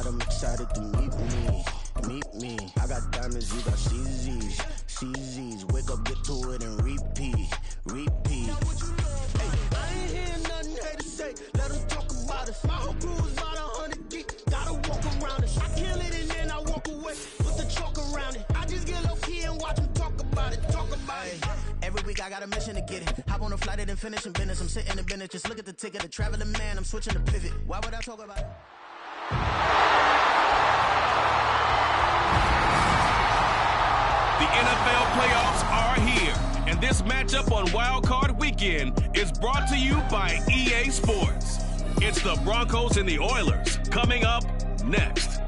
got them excited to meet me. I got diamonds, you got CZs. Wake up, get to it, and repeat. Hey, I ain't hearing nothing haters say. Let them talk about us. My whole crew is about 100 deep. Gotta walk around it. I kill it and then I walk away with the chalk around it. I just get low key and watch them talk about it. Every week I got a mission to get it. Hop on a flight and then finish in business. I'm sitting in business. Just look at the ticket. A traveling man. I'm switching to pivot. Why would I talk about it? The NFL playoffs are here, and this matchup on Wild Card Weekend is brought to you by EA Sports. It's the Broncos and the Oilers coming up next.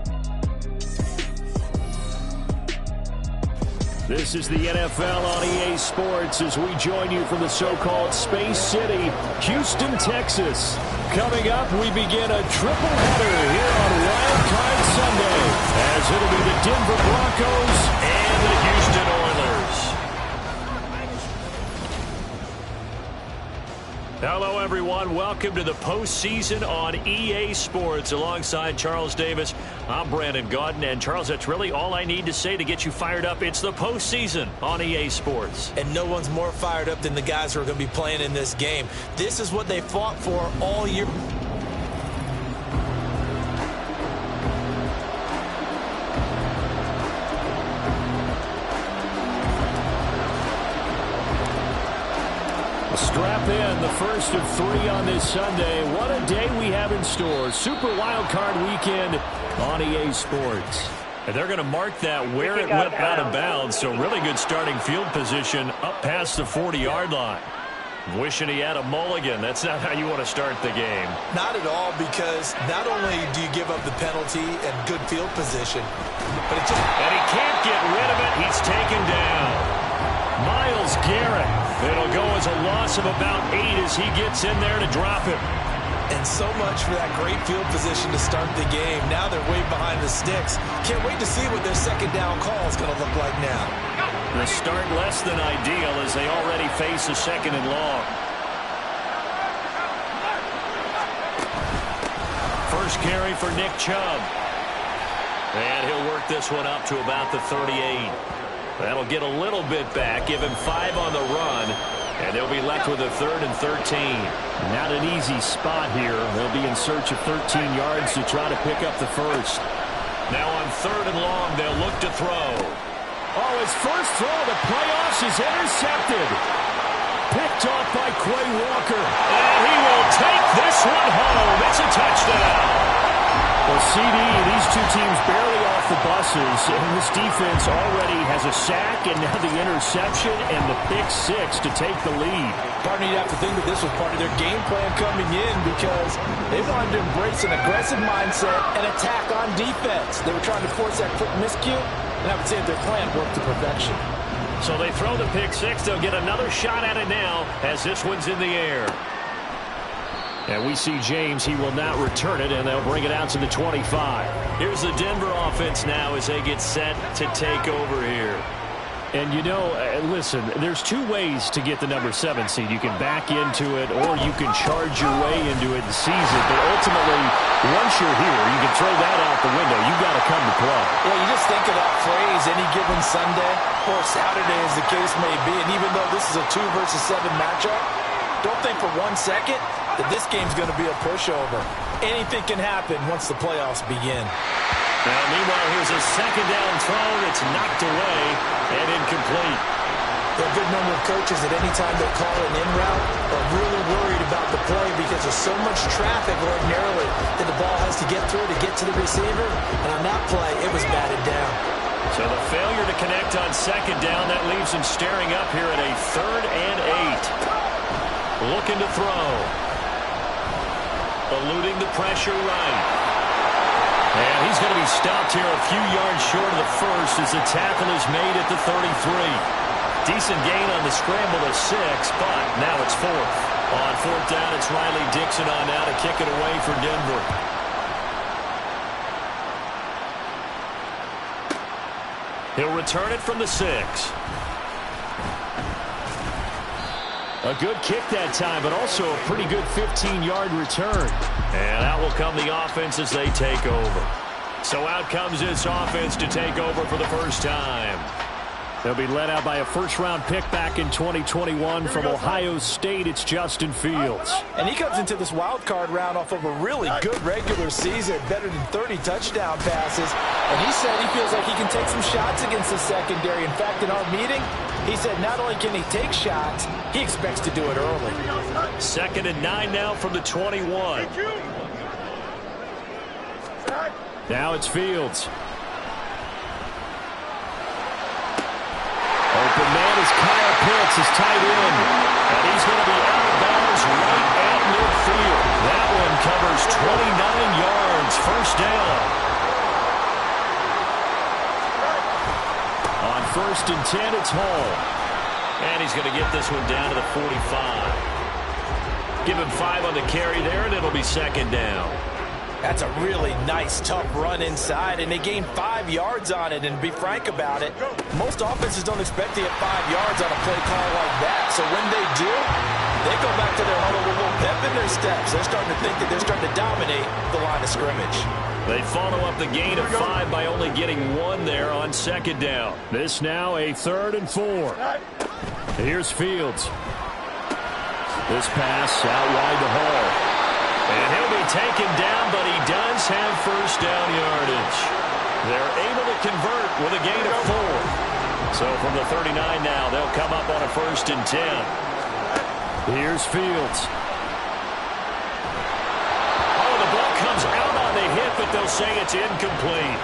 This is the NFL on EA Sports as we join you from the so-called Space City, Houston, Texas. Coming up, we begin a triple header here on Wild Card Sunday, as it'll be the Denver Broncos and the Houston Oilers. Hello, everyone. Welcome to the postseason on EA Sports. Alongside Charles Davis, I'm Brandon Gaudin. And, Charles, that's really all I need to say to get you fired up. It's the postseason on EA Sports. And no one's more fired up than the guys who are going to be playing in this game. This is what they fought for all year. Strap in, the first of 3 on this Sunday. What a day we have in store. Super Wild Card Weekend on EA Sports. And they're going to mark that where it went out of bounds. So really good starting field position up past the 40-yard line. Wishing he had a mulligan. That's not how you want to start the game. Not at all, because not only do you give up the penalty and good field position, but it just... And he can't get rid of it. He's taken down. Myles Garrett. It'll go as a loss of about 8 as he gets in there to drop him. And so much for that great field position to start the game. Now they're way behind the sticks. Can't wait to see what their second down call is going to look like now. The start less than ideal as they already face a second and long. First carry for Nick Chubb. And he'll work this one up to about the 38. That'll get a little bit back, give him 5 on the run, and they'll be left with a 3rd and 13. Not an easy spot here. They'll be in search of 13 yards to try to pick up the first. Now on 3rd and long, they'll look to throw. Oh, his first throw of the playoffs is intercepted. Picked off by Quay Walker. And he will take this one home. It's a touchdown. Well, CD, these two teams barely off the buses, and this defense already has a sack and now the interception and the pick-6 to take the lead. Partner, you'd have to think that this was part of their game plan coming in, because they wanted to embrace an aggressive mindset and attack on defense. They were trying to force that quick miscue, and I would say that their plan worked to perfection. So they throw the pick-6. They'll get another shot at it now as this one's in the air. And we see James. He will not return it, and they'll bring it out to the 25. Here's the Denver offense now as they get set to take over here. And, you know, listen, there's 2 ways to get the number 7 seed. You can back into it, or you can charge your way into it and seize it. But ultimately, once you're here, you can throw that out the window. You've got to come to play. Well, you just think of that phrase, any given Sunday or Saturday as the case may be. And even though this is a 2 versus 7 matchup, don't think for 1 second that this game's going to be a pushover. Anything can happen once the playoffs begin. Now, meanwhile, here's a second down throw. It's knocked away and incomplete. There are a good number of coaches at any time they call an in route are really worried about the play because there's so much traffic ordinarily that the ball has to get through to get to the receiver. And on that play, it was batted down. So the failure to connect on second down, that leaves him staring up here at a 3rd and 8. Looking to throw. Eluding the pressure right. And he's going to be stopped here a few yards short of the first as the tackle is made at the 33. Decent gain on the scramble of 6, but now it's 4th. On 4th down, it's Riley Dixon on now to kick it away for Denver. He'll return it from the 6. A good kick that time, but also a pretty good 15-yard return. And out will come the offense as they take over. So out comes this offense to take over for the first time. They'll be led out by a first-round pick back in 2021 from Ohio State. It's Justin Fields. And he comes into this wild card round off of a really good regular season, better than 30 touchdown passes. And he said he feels like he can take some shots against the secondary. In fact, in our meeting, he said not only can he take shots, he expects to do it early. 2nd and 9 now from the 21. Now it's Fields. Open man is Kyle Pitts, his tight end. And he's going to be out of bounds right at midfield. That one covers 29 yards. First down. On 1st and 10, it's Hall. And he's going to get this one down to the 45. Give him 5 on the carry there, and it'll be 2nd down. That's a really nice, tough run inside, and they gained 5 yards on it. And to be frank about it, most offenses don't expect to get 5 yards on a play call like that. So when they do, they go back to their huddle with a little pep in their steps. They're starting to think that they're starting to dominate the line of scrimmage. They follow up the gain of 5 by only getting 1 there on 2nd down. This now a 3rd and 4. Here's Fields. This pass out wide to Hall. And he'll be taken down, but he does have first down yardage. They're able to convert with a gain of 4. So from the 39 now, they'll come up on a 1st and 10. Here's Fields. Oh, the ball comes out on the hit, but they'll say it's incomplete.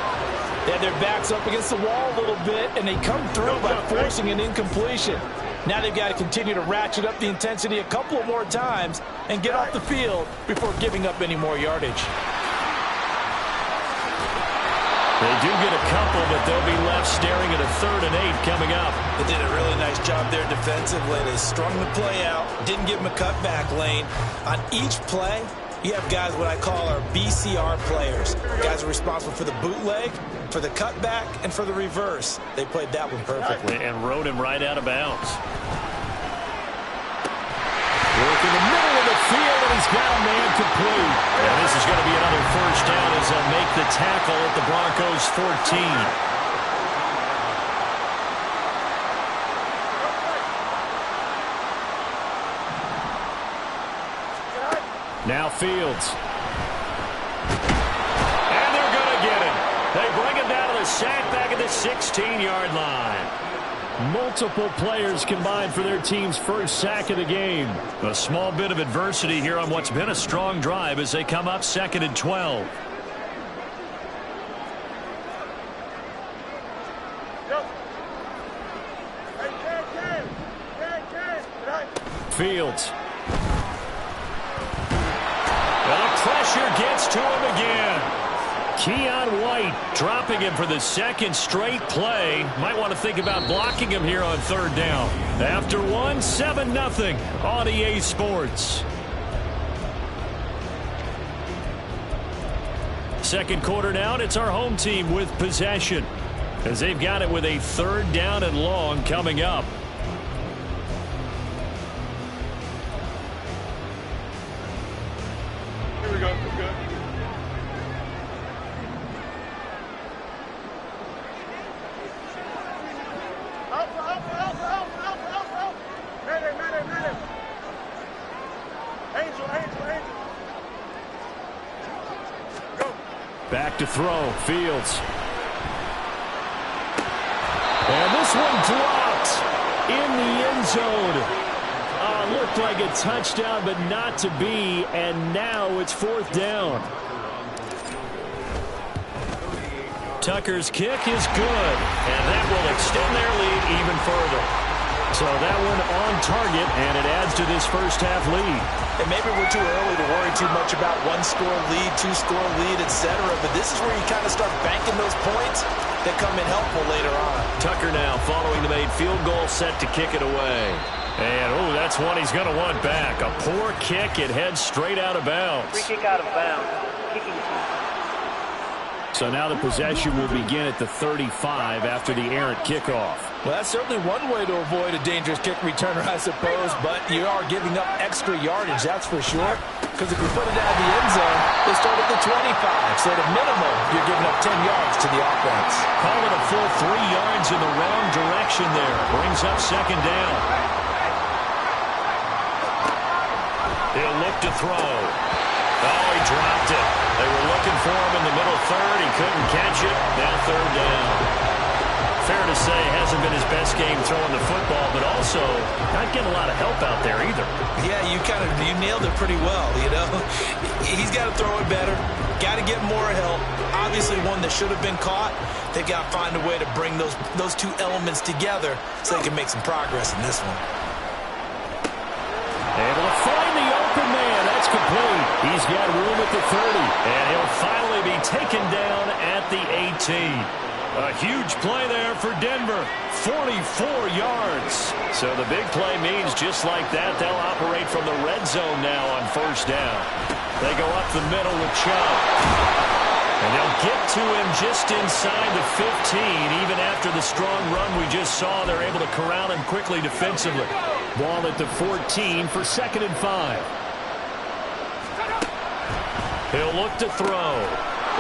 They have their backs up against the wall a little bit, and they come through by forcing an incompletion. Now they've got to continue to ratchet up the intensity a couple of more times and get off the field before giving up any more yardage. They do get a couple, but they'll be left staring at a 3rd and 8 coming up. They did a really nice job there defensively. They strung the play out, didn't give them a cutback lane. On each play, you have guys what I call our BCR players. Guys are responsible for the bootleg, for the cutback, and for the reverse. They played that one perfectly. And rode him right out of bounds. Work in the middle of the field, and he's got a man complete. And this is going to be another first down as they'll make the tackle at the Broncos' 14. Now Fields. And they're going to get him. They bring him down to the sack back at the 16-yard line. Multiple players combined for their team's first sack of the game. A small bit of adversity here on what's been a strong drive as they come up 2nd and 12. Fields. Well, the pressure gets to him again. Keion White dropping him for the 2nd straight play. Might want to think about blocking him here on 3rd down. After 1, 7-0 on EA Sports. 2nd quarter now, it's our home team with possession, as they've got it with a 3rd down and long coming up. Here we go. We're good. Back to throw, Fields. And this one dropped in the end zone. Looked like a touchdown, but not to be, and now it's 4th down. Tucker's kick is good, and that will extend their lead even further. So that one on target, and it adds to this first half lead. And maybe we're too early to worry too much about 1-score lead, 2-score lead, etc. But this is where you kind of start banking those points that come in helpful later on. Tucker now following the made field goal, set to kick it away. And, oh, that's one he's going to want back. A poor kick. It heads straight out of bounds. Free kick out of bounds. Kicking So now the possession will begin at the 35 after the errant kickoff. Well, that's certainly one way to avoid a dangerous kick returner, I suppose, but you are giving up extra yardage, that's for sure. Because if you put it out of the end zone, they start at the 25. So at a minimum, you're giving up 10 yards to the offense. Call it a full 3 yards in the wrong direction there. Brings up second down. He'll look to throw. Oh, he dropped it. They were looking for him in the middle third. He couldn't catch it. Now third down. Fair to say, hasn't been his best game throwing the football, but also not getting a lot of help out there either. Yeah, you nailed it pretty well, you know. He's got to throw it better. Got to get more help. Obviously one that should have been caught. They've got to find a way to bring those two elements together so they can make some progress in this one. Able to find the open man. That's complete. He's got room at the 30. And he'll finally be taken down at the 18. A huge play there for Denver. 44 yards. So the big play means just like that, they'll operate from the red zone now on first down. They go up the middle with Chubb. And they'll get to him just inside the 15. Even after the strong run we just saw, they're able to corral him quickly defensively. Ball at the 14 for 2nd and 5. He'll look to throw.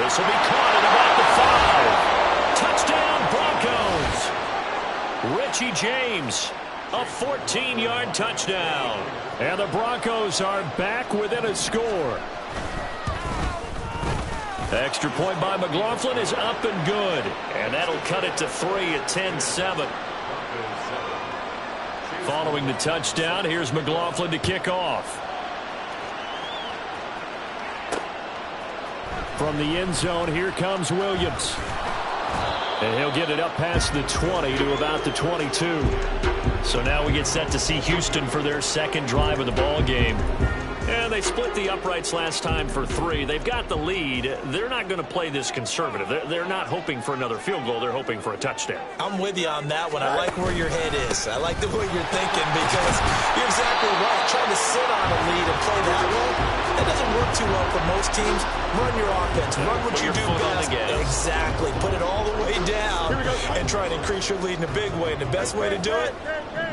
This will be caught at about the 5. Touchdown, Broncos. Richie James, a 14-yard touchdown. And the Broncos are back within a score. The extra point by McLaughlin is up and good. And that'll cut it to 3 at 10-7. Following the touchdown, here's McLaughlin to kick off. From the end zone, here comes Williams. And he'll get it up past the 20 to about the 22. So now we get set to see Houston for their second drive of the ball game. And they split the uprights last time for 3. They've got the lead. They're not going to play this conservative. They're not hoping for another field goal. They're hoping for a touchdown. I'm with you on that one. I like where your head is. I like the way you're thinking because you're exactly right. Trying to sit on a lead and play that way, that doesn't work too well for most teams. Run your offense. Run what you do best. Exactly. Put it all the way down and try and increase your lead in a big way. And the best way to do it,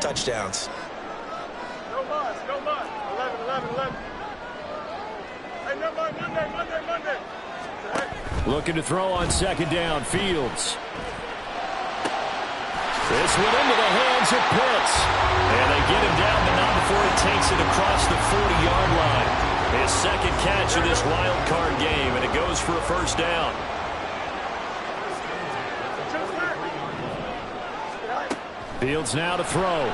touchdowns. No more. 11. Hey, no more. Monday. Looking to throw on second down, Fields. This one into the hands of Pitts. And they get him down, but not before he takes it across the 40-yard line. His second catch of this wild card game, and it goes for a first down. Fields now to throw.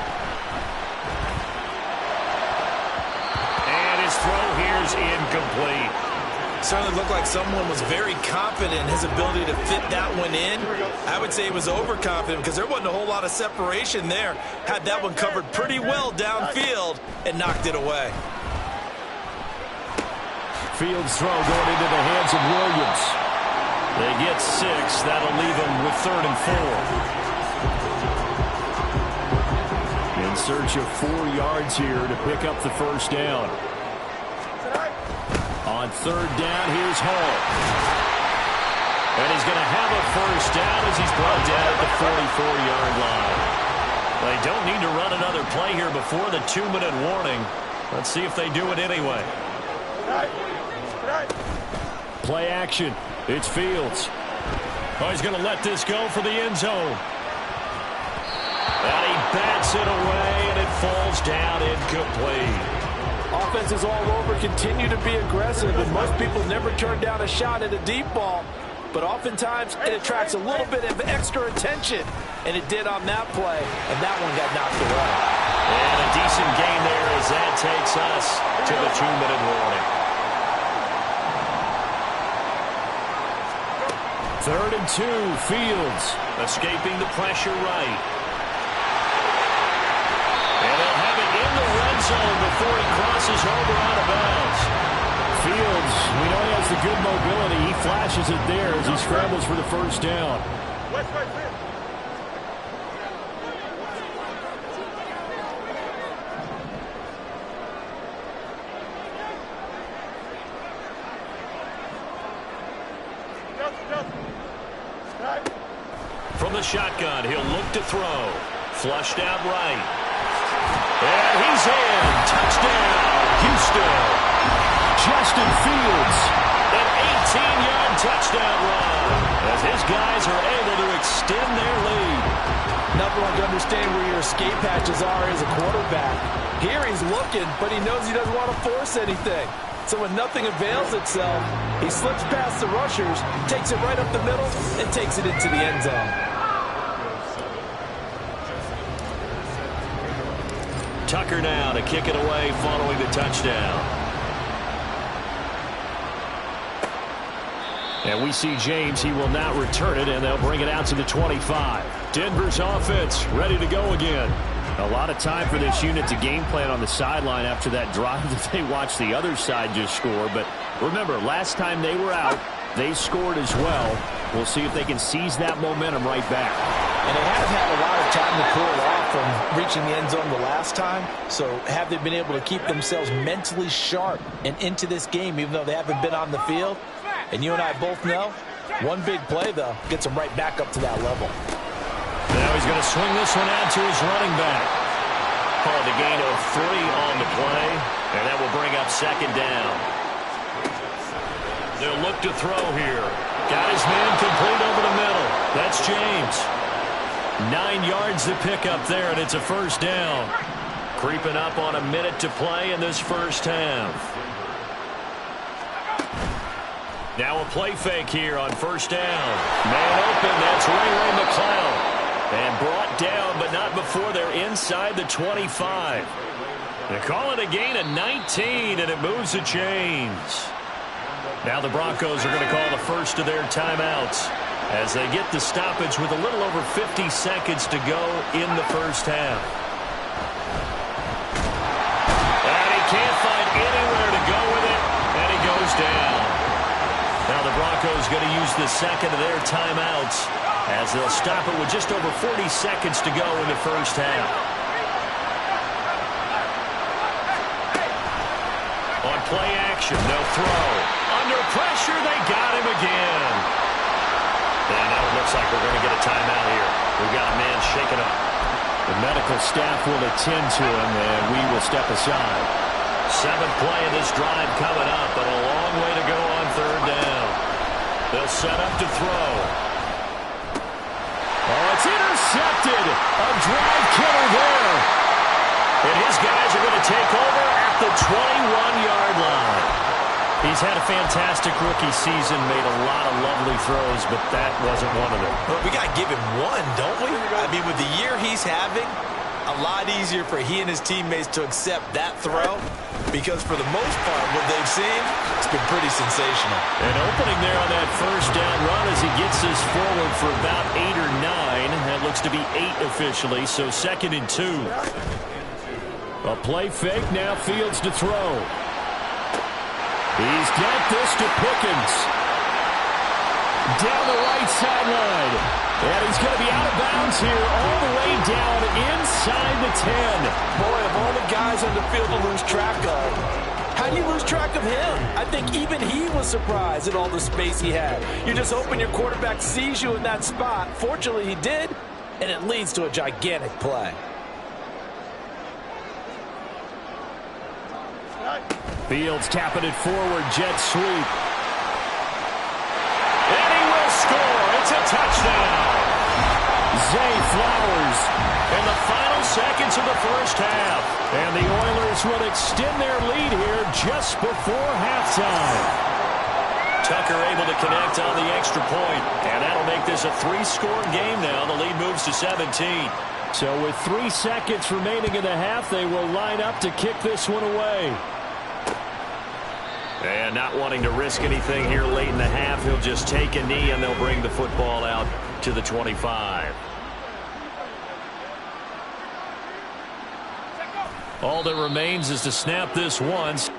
And his throw here is incomplete. Certainly looked like someone was very confident in his ability to fit that one in. I would say he was overconfident because there wasn't a whole lot of separation there. Had that one covered pretty well downfield and knocked it away. Fields throw going into the hands of Williams. They get 6. That'll leave them with 3rd and 4. In search of 4 yards here to pick up the first down. On 3rd down, here's Hall. And he's going to have a first down as he's brought down at the 44-yard line. They don't need to run another play here before the 2-minute warning. Let's see if they do it anyway. Play action. It's Fields. Oh, he's going to let this go for the end zone. And he bats it away, and it falls down incomplete. Offenses all over continue to be aggressive, and most people never turn down a shot at a deep ball. But oftentimes, it attracts a little bit of extra attention, and it did on that play, and that one got knocked away. And a decent gain there as that takes us to the 2-minute warning. 3rd and 2, Fields escaping the pressure right. And they'll have it in the red zone before he crosses over out of bounds. Fields, we know he has the good mobility. He flashes it there as he scrambles for the first down. Justin. From the shotgun, he'll look to throw. Flushed out right. And he's in. Touchdown, Houston. Justin Fields, an 18-yard touchdown run, as his guys are able to extend their lead. Nothing like to understand where your escape hatches are as a quarterback. Here he's looking, but he knows he doesn't want to force anything. So when nothing avails itself, he slips past the rushers, takes it right up the middle, and takes it into the end zone. Tucker now to kick it away following the touchdown. And we see James. He will now return it, and they'll bring it out to the 25. Denver's offense ready to go again. A lot of time for this unit to game plan on the sideline after that drive that they watched the other side just score. But remember, last time they were out, they scored as well. We'll see if they can seize that momentum right back. And they have had a lot of time to cool off from reaching the end zone the last time. So have they been able to keep themselves mentally sharp and into this game, even though they haven't been on the field? And you and I both know, one big play, though, gets them right back up to that level. Now he's going to swing this one out to his running back. Called a gain of 3 on the play, and that will bring up second down. They'll look to throw here. Got his man complete over the middle. That's James. 9 yards to pick up there, and it's a first down. Creeping up on a minute to play in this first half. Now a play fake here on first down. Man open, that's Ray McCloud. And brought down, but not before they're inside the 25. They call it a gain of 19, and it moves the chains. Now the Broncos are going to call the first of their timeouts as they get the stoppage with a little over 50 seconds to go in the first half. And he can't find anywhere to go with it, and he goes down. Now the Broncos going to use the second of their timeouts as they'll stop it with just over 40 seconds to go in the first half. On play action, they'll throw. Under pressure, they got him again. And now it looks like we're going to get a timeout here. We've got a man shaken up. The medical staff will attend to him, and we will step aside. 7th play of this drive coming up, but a long way to go on third down. They'll set up to throw. Oh, it's intercepted. A drive killer there. And his guys are going to take over at the 21-yard line. He's had a fantastic rookie season, made a lot of lovely throws, but that wasn't one of them. But we got to give him one, don't we? I mean, with the year he's having, a lot easier for he and his teammates to accept that throw, because for the most part, what they've seen, it's been pretty sensational. An opening there on that first down run as he gets this forward for about 8 or 9. That looks to be 8 officially, so 2nd and 2. A play fake, now Fields to throw. He's got this to Pickens. Down the right sideline. And he's going to be out of bounds here all the way down inside the 10. Boy, of all the guys on the field to lose track of, how do you lose track of him? I think even he was surprised at all the space he had. You're just hoping your quarterback sees you in that spot. Fortunately, he did, and it leads to a gigantic play. Fields tapping it forward, jet sweep. And he will score. It's a touchdown. Zay Flowers in the final seconds of the first half. And the Oilers will extend their lead here just before halftime. Tucker able to connect on the extra point. And that'll make this a 3-score game now. The lead moves to 17. So with 3 seconds remaining in the half, they will line up to kick this one away. And not wanting to risk anything here late in the half, he'll just take a knee and they'll bring the football out to the 25. All that remains is to snap this once.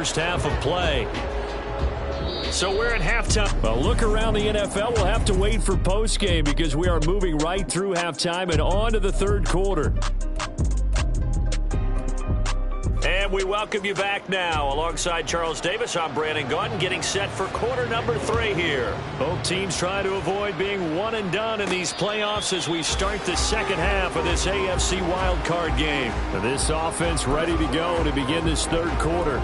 first half of play. So we're at halftime. A look around the NFL. We'll have to wait for postgame because we are moving right through halftime and on to the third quarter. And we welcome you back now. Alongside Charles Davis, I'm Brandon Gaudin, getting set for quarter number 3 here. Both teams try to avoid being one and done in these playoffs as we start the second half of this AFC wildcard game. This offense ready to go to begin this third quarter.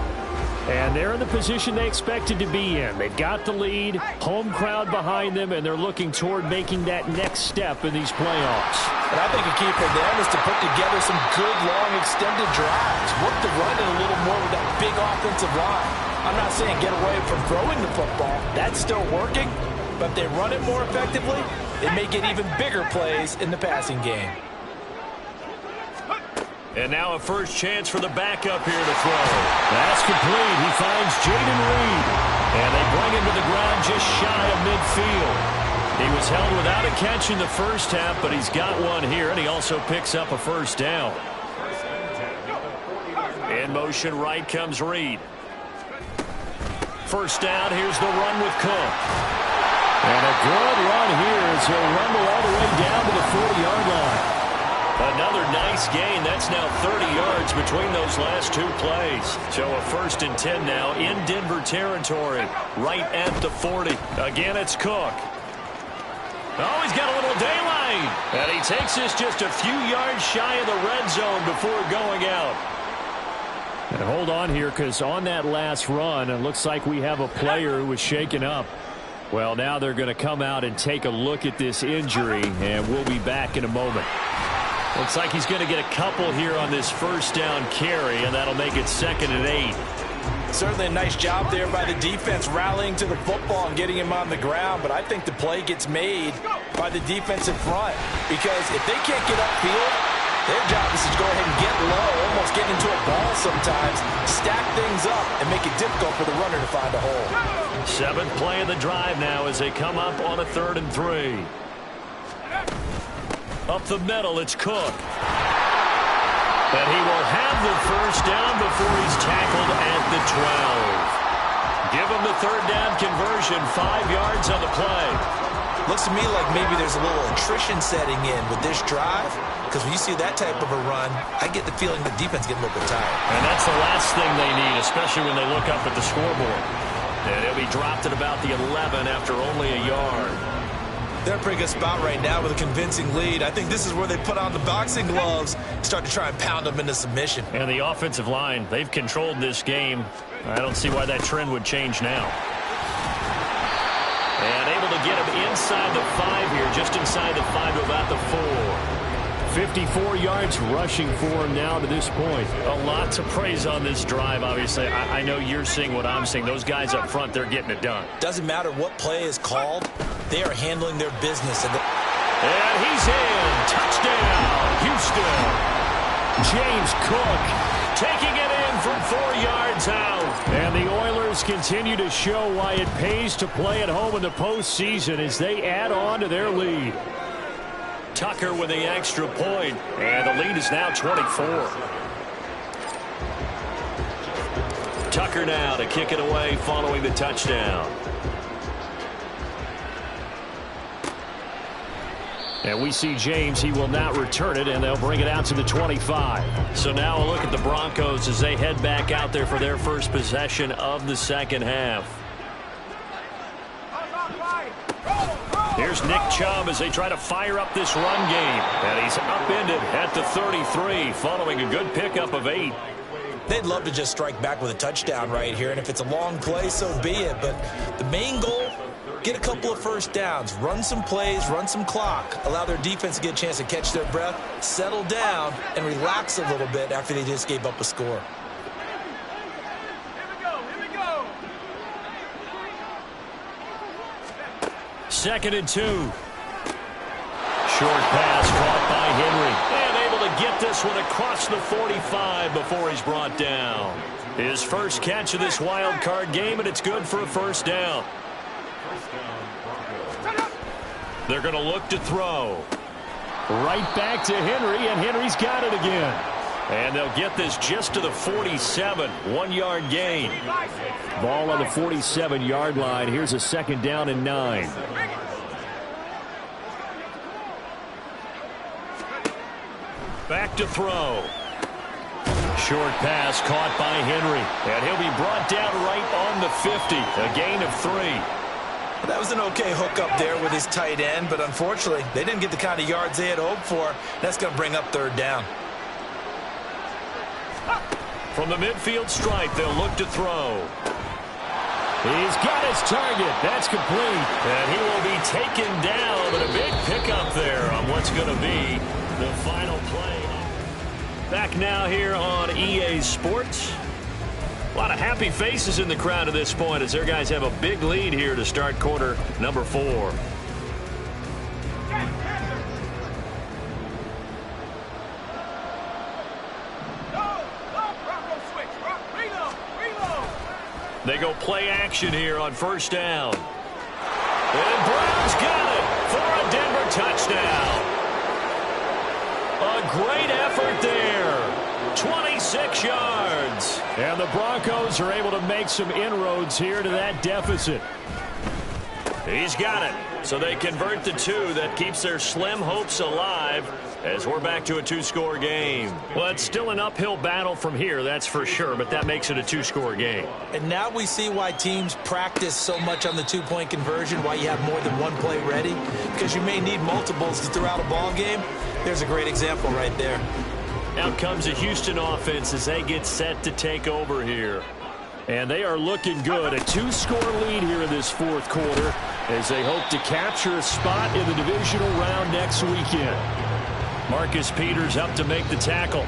And they're in the position they expected to be in. They've got the lead, home crowd behind them, and they're looking toward making that next step in these playoffs. And I think a key for them is to put together some good, long, extended drives. Work the run in a little more with that big offensive line. I'm not saying get away from throwing the football. That's still working. But if they run it more effectively, they may get even bigger plays in the passing game. And now a first chance for the backup here to throw. That's complete. He finds Jayden Reed. And they bring him to the ground just shy of midfield. He was held without a catch in the first half, but he's got one here, and he also picks up a first down. In motion right comes Reed. First down, here's the run with Cook. And a good run here as he'll rumble all the way down to the 40-yard line. Another nice gain. That's now 30 yards between those last 2 plays. So a 1st and 10 now in Denver territory, right at the 40. Again, it's Cook. Oh, he's got a little daylight. And he takes this just a few yards shy of the red zone before going out. And hold on here, because on that last run, it looks like we have a player who was shaken up. Well, now they're going to come out and take a look at this injury, and we'll be back in a moment. Looks like he's going to get a couple here on this first down carry, and that'll make it 2nd and 8. Certainly a nice job there by the defense rallying to the football and getting him on the ground, but I think the play gets made by the defensive front because if they can't get upfield, their job is to go ahead and get low, almost get into a ball sometimes, stack things up, and make it difficult for the runner to find a hole. 7th play of the drive now as they come up on a 3rd and 3. Up the middle, it's Cook. And he will have the first down before he's tackled at the 12. Give him the 3rd down conversion, 5 yards on the play. Looks to me like maybe there's a little attrition setting in with this drive, because when you see that type of a run, I get the feeling the defense getting a little bit tired. And that's the last thing they need, especially when they look up at the scoreboard. And he'll be dropped at about the 11 after only a yard. They're in a pretty good spot right now with a convincing lead. I think this is where they put on the boxing gloves, start to try and pound them into submission. And the offensive line, they've controlled this game. I don't see why that trend would change now. And able to get him inside the 5 here, just inside the 5 to about the 4. 54 yards rushing for him now to this point. A lot to praise on this drive, obviously. I know you're seeing what I'm seeing. Those guys up front, they're getting it done. Doesn't matter what play is called. They are handling their business. And he's in. Touchdown, Houston. James Cook taking it in from 4 yards out. And the Oilers continue to show why it pays to play at home in the postseason as they add on to their lead. Tucker with the extra point, and the lead is now 24. Tucker now to kick it away following the touchdown. And we see James, he will not return it, and they'll bring it out to the 25. So now a look at the Broncos as they head back out there for their first possession of the second half. Here's Nick Chubb as they try to fire up this run game. And he's upended at the 33 following a good pickup of 8. They'd love to just strike back with a touchdown right here, and if it's a long play, so be it. But the main goal, get a couple of first downs, run some plays, run some clock, allow their defense to get a chance to catch their breath, settle down, and relax a little bit after they just gave up a score. Second and 2. Short pass caught by Henry. And able to get this one across the 45 before he's brought down. His first catch of this wild card game, and it's good for a first down. They're going to look to throw. Right back to Henry, and Henry's got it again. And they'll get this just to the 47, 1-yard gain. Ball on the 47-yard line. Here's a 2nd down and 9. Back to throw. Short pass caught by Henry. And he'll be brought down right on the 50. A gain of 3. That was an okay hookup there with his tight end, but unfortunately, they didn't get the kind of yards they had hoped for. That's going to bring up 3rd down. From the midfield stripe, they'll look to throw. He's got his target. That's complete. And he will be taken down, but a big pickup there on what's going to be the final play. Back now here on EA Sports. A lot of happy faces in the crowd at this point as their guys have a big lead here to start quarter number 4. They go play action here on 1st down. And Brown's got it for a Denver touchdown. A great effort there. 26 yards. And the Broncos are able to make some inroads here to that deficit. He's got it. So they convert the 2. That keeps their slim hopes alive as we're back to a 2-score game. Well, it's still an uphill battle from here, that's for sure, but that makes it a 2-score game. And now we see why teams practice so much on the 2-point conversion, why you have more than one play ready, because you may need multiples to throw out a ball game. There's a great example right there. Out comes the Houston offense as they get set to take over here. And they are looking good. A 2-score lead here in this 4th quarter as they hope to capture a spot in the divisional round next weekend. Marcus Peters up to make the tackle.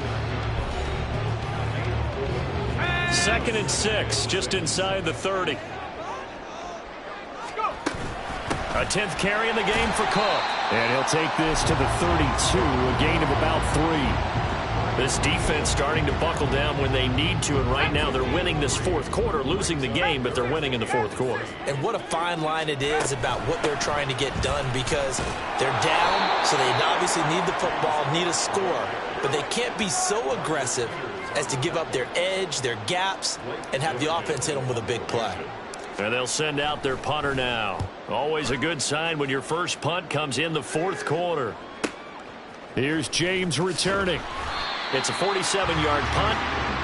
2nd and 6, just inside the 30. A 10th carry in the game for Cook. And he'll take this to the 32, a gain of about 3. This defense starting to buckle down when they need to, and right now they're winning this 4th quarter, losing the game, but they're winning in the 4th quarter. And what a fine line it is about what they're trying to get done, because they're down, so they obviously need the football, need a score, but they can't be so aggressive as to give up their edge, their gaps, and have the offense hit them with a big play. And they'll send out their punter now. Always a good sign when your first punt comes in the 4th quarter. Here's James returning. It's a 47-yard punt,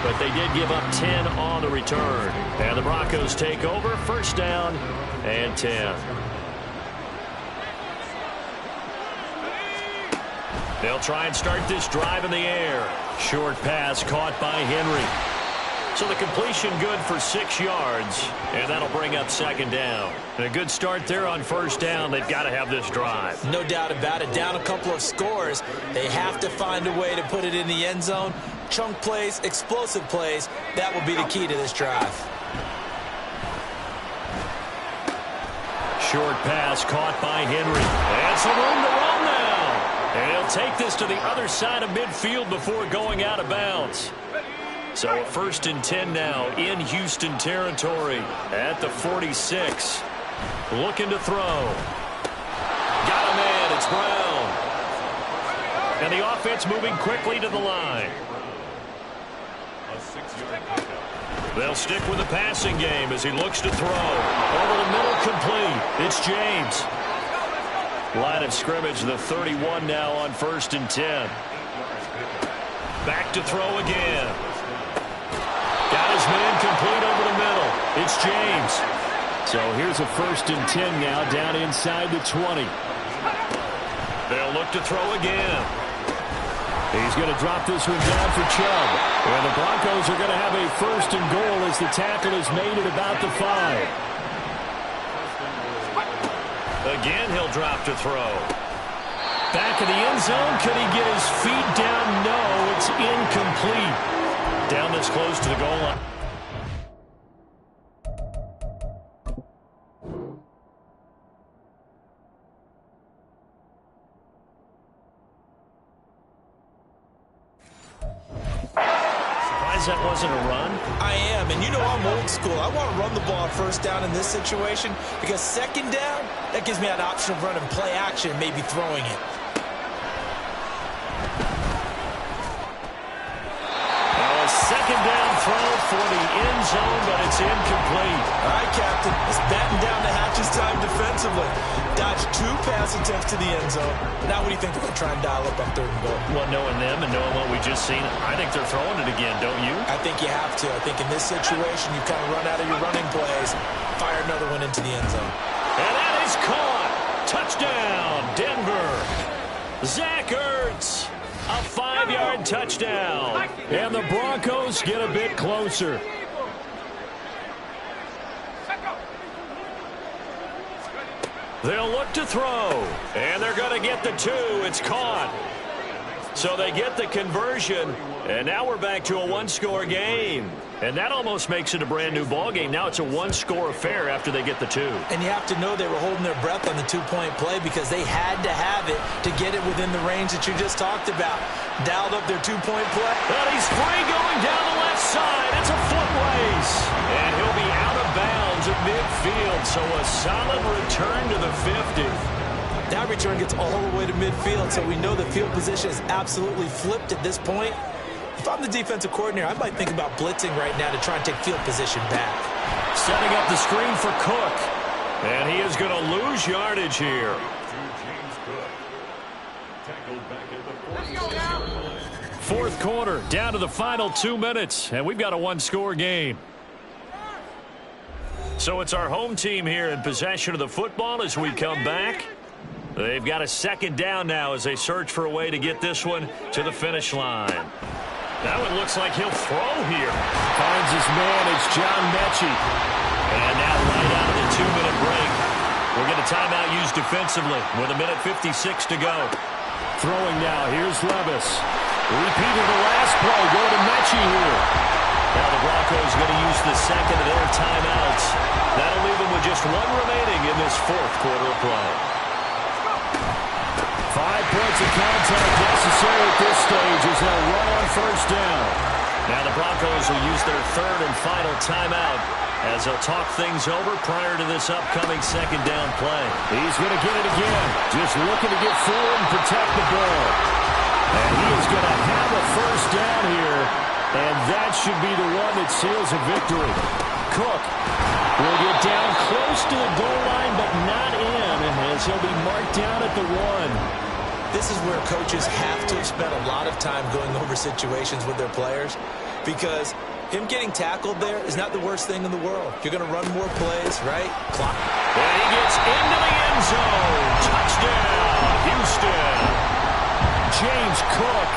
but they did give up 10 on the return. And the Broncos take over, 1st down and 10. They'll try and start this drive in the air. Short pass caught by Henry. So the completion good for 6 yards, and that'll bring up 2nd down. And a good start there on 1st down. They've got to have this drive. No doubt about it. Down a couple of scores. They have to find a way to put it in the end zone. Chunk plays, explosive plays. That will be the key to this drive. Short pass caught by Henry. And some room to run now. And he'll take this to the other side of midfield before going out of bounds. So a 1st and 10 now in Houston territory at the 46. Looking to throw. Got a man. It's Brown. And the offense moving quickly to the line. They'll stick with the passing game as he looks to throw. Over the middle, complete. It's James. Line of scrimmage, the 31 now on 1st and 10. Back to throw again. Got his man complete over the middle. It's James. So here's a 1st and 10 now down inside the 20. They'll look to throw again. He's going to drop this one down for Chubb. And the Broncos are going to have a 1st and goal as the tackle is made at about the 5. Again, he'll drop to throw. Back of the end zone. Could he get his feet down? No, it's incomplete. Down this close to the goal line. Surprised that wasn't a run? I am, and you know I'm old school. I want to run the ball on 1st down in this situation because 2nd down, that gives me an option of running play action and maybe throwing it. zone, but it's incomplete. All right, Captain. It's batten down the hatches time defensively. Dodged 2 pass attempts to the end zone. Now what do you think they're going to try and dial up on 3rd and goal? Well, knowing them and knowing what we just seen, I think they're throwing it again, don't you? I think you have to. I think in this situation, you kind of run out of your running plays, fire another one into the end zone. And that is caught. Touchdown, Denver. Zach Ertz, a 5-yard touchdown. And the Broncos get a bit closer. They'll look to throw, and they're going to get the 2. It's caught. So they get the conversion, and now we're back to a 1-score game. And that almost makes it a brand-new ball game. Now it's a 1-score affair after they get the 2. And you have to know they were holding their breath on the 2-point play because they had to have it to get it within the range that you just talked about. Dialed up their 2-point play. And he's free going down the left side. It's a foot race. And he'll be out of bounds at midfield. So a solid return to the 50. That return gets all the way to midfield, so we know the field position is absolutely flipped at this point. If I'm the defensive coordinator, I might think about blitzing right now to try and take field position back. Setting up the screen for Cook. And he is going to lose yardage here. Fourth quarter, down to the final 2 minutes, and we've got a 1-score game. So it's our home team here in possession of the football as we come back. They've got a 2nd down now as they search for a way to get this one to the finish line. That one looks like he'll throw here. Finds his man. It's John Mechie. And now right out of the 2-minute break, we'll get a timeout used defensively with 1:56 to go. Throwing now. Here's Levis. Repeated the last play. Go to Mechie here. Now the Broncos going to use the 2nd of their timeouts. That'll leave them with just 1 remaining in this 4th quarter of play. 5 points of contact necessary at this stage as they'll run on 1st down. Now the Broncos will use their 3rd and final timeout as they'll talk things over prior to this upcoming 2nd down play. He's going to get it again. Just looking to get forward and protect the ball. And he is going to have a 1st down here, and that should be the one that seals a victory. Cook will get down close to the goal line, but not in, as he'll be marked down at the 1. This is where coaches have to spend a lot of time going over situations with their players because him getting tackled there is not the worst thing in the world. You're going to run more plays, right? Clock. And he gets into the end zone. Touchdown, Houston. James Cook,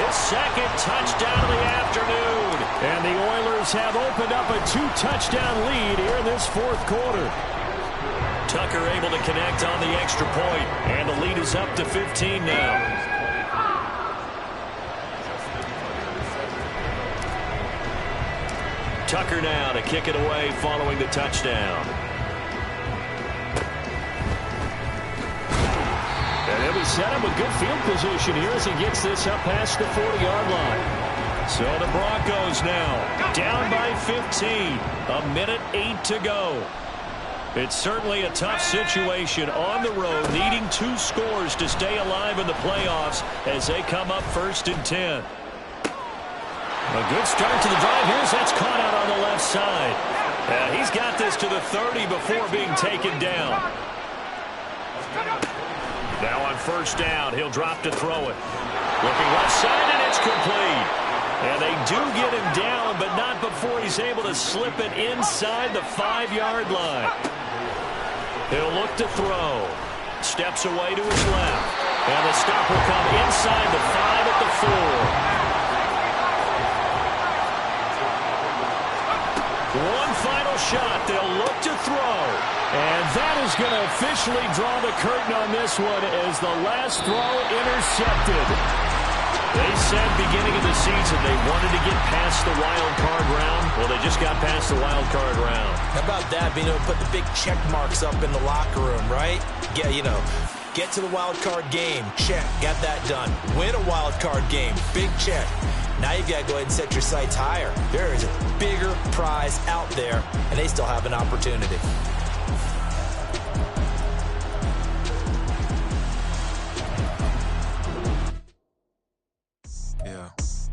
his 2nd touchdown of the afternoon. And the Oilers have opened up a 2-touchdown lead here in this 4th quarter. Tucker able to connect on the extra point, and the lead is up to 15 now. Tucker now to kick it away following the touchdown. And he'll be set up with good field position here as he gets this up past the 40-yard line. So the Broncos now down by 15. 1:08 to go. It's certainly a tough situation on the road, needing 2 scores to stay alive in the playoffs as they come up 1st and 10. A good start to the drive. Here's that's caught out on the left side. He's got this to the 30 before being taken down. Now on 1st down, he'll drop to throw it. Looking left side, and it's complete. And they do get him down, but not before he's able to slip it inside the 5-yard line. He'll look to throw. Steps away to his left. And the stop will come inside the 5 at the 4. One final shot. They'll look to throw. And that is going to officially draw the curtain on this one as the last throw intercepted. They said beginning of the season they wanted to get past the wild card round. Well, they just got past the wild card round. How about that? Being able to put the big check marks up in the locker room, right? Get to the wild card game. Check. Got that done. Win a wild card game. Big check. Now you've got to go ahead and set your sights higher. There is a bigger prize out there, and they still have an opportunity.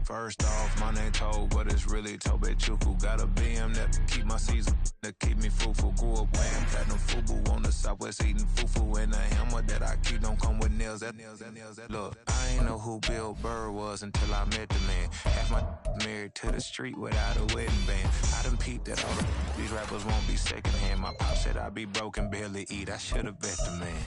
First off, my name Toad, but it's really Tobe Chuku. Got a BM that keep my season, that keep me fruitful. Grew up wearing platinum FUBU on the Southwest eating fufu. And the hammer that I keep don't come with nails. Look, I ain't know who Bill Burr was until I met the man. Half my married to the street without a wedding band. I done peeped that all these rappers won't be secondhand. My pop said I'd be broken, barely eat. I should've bet the man.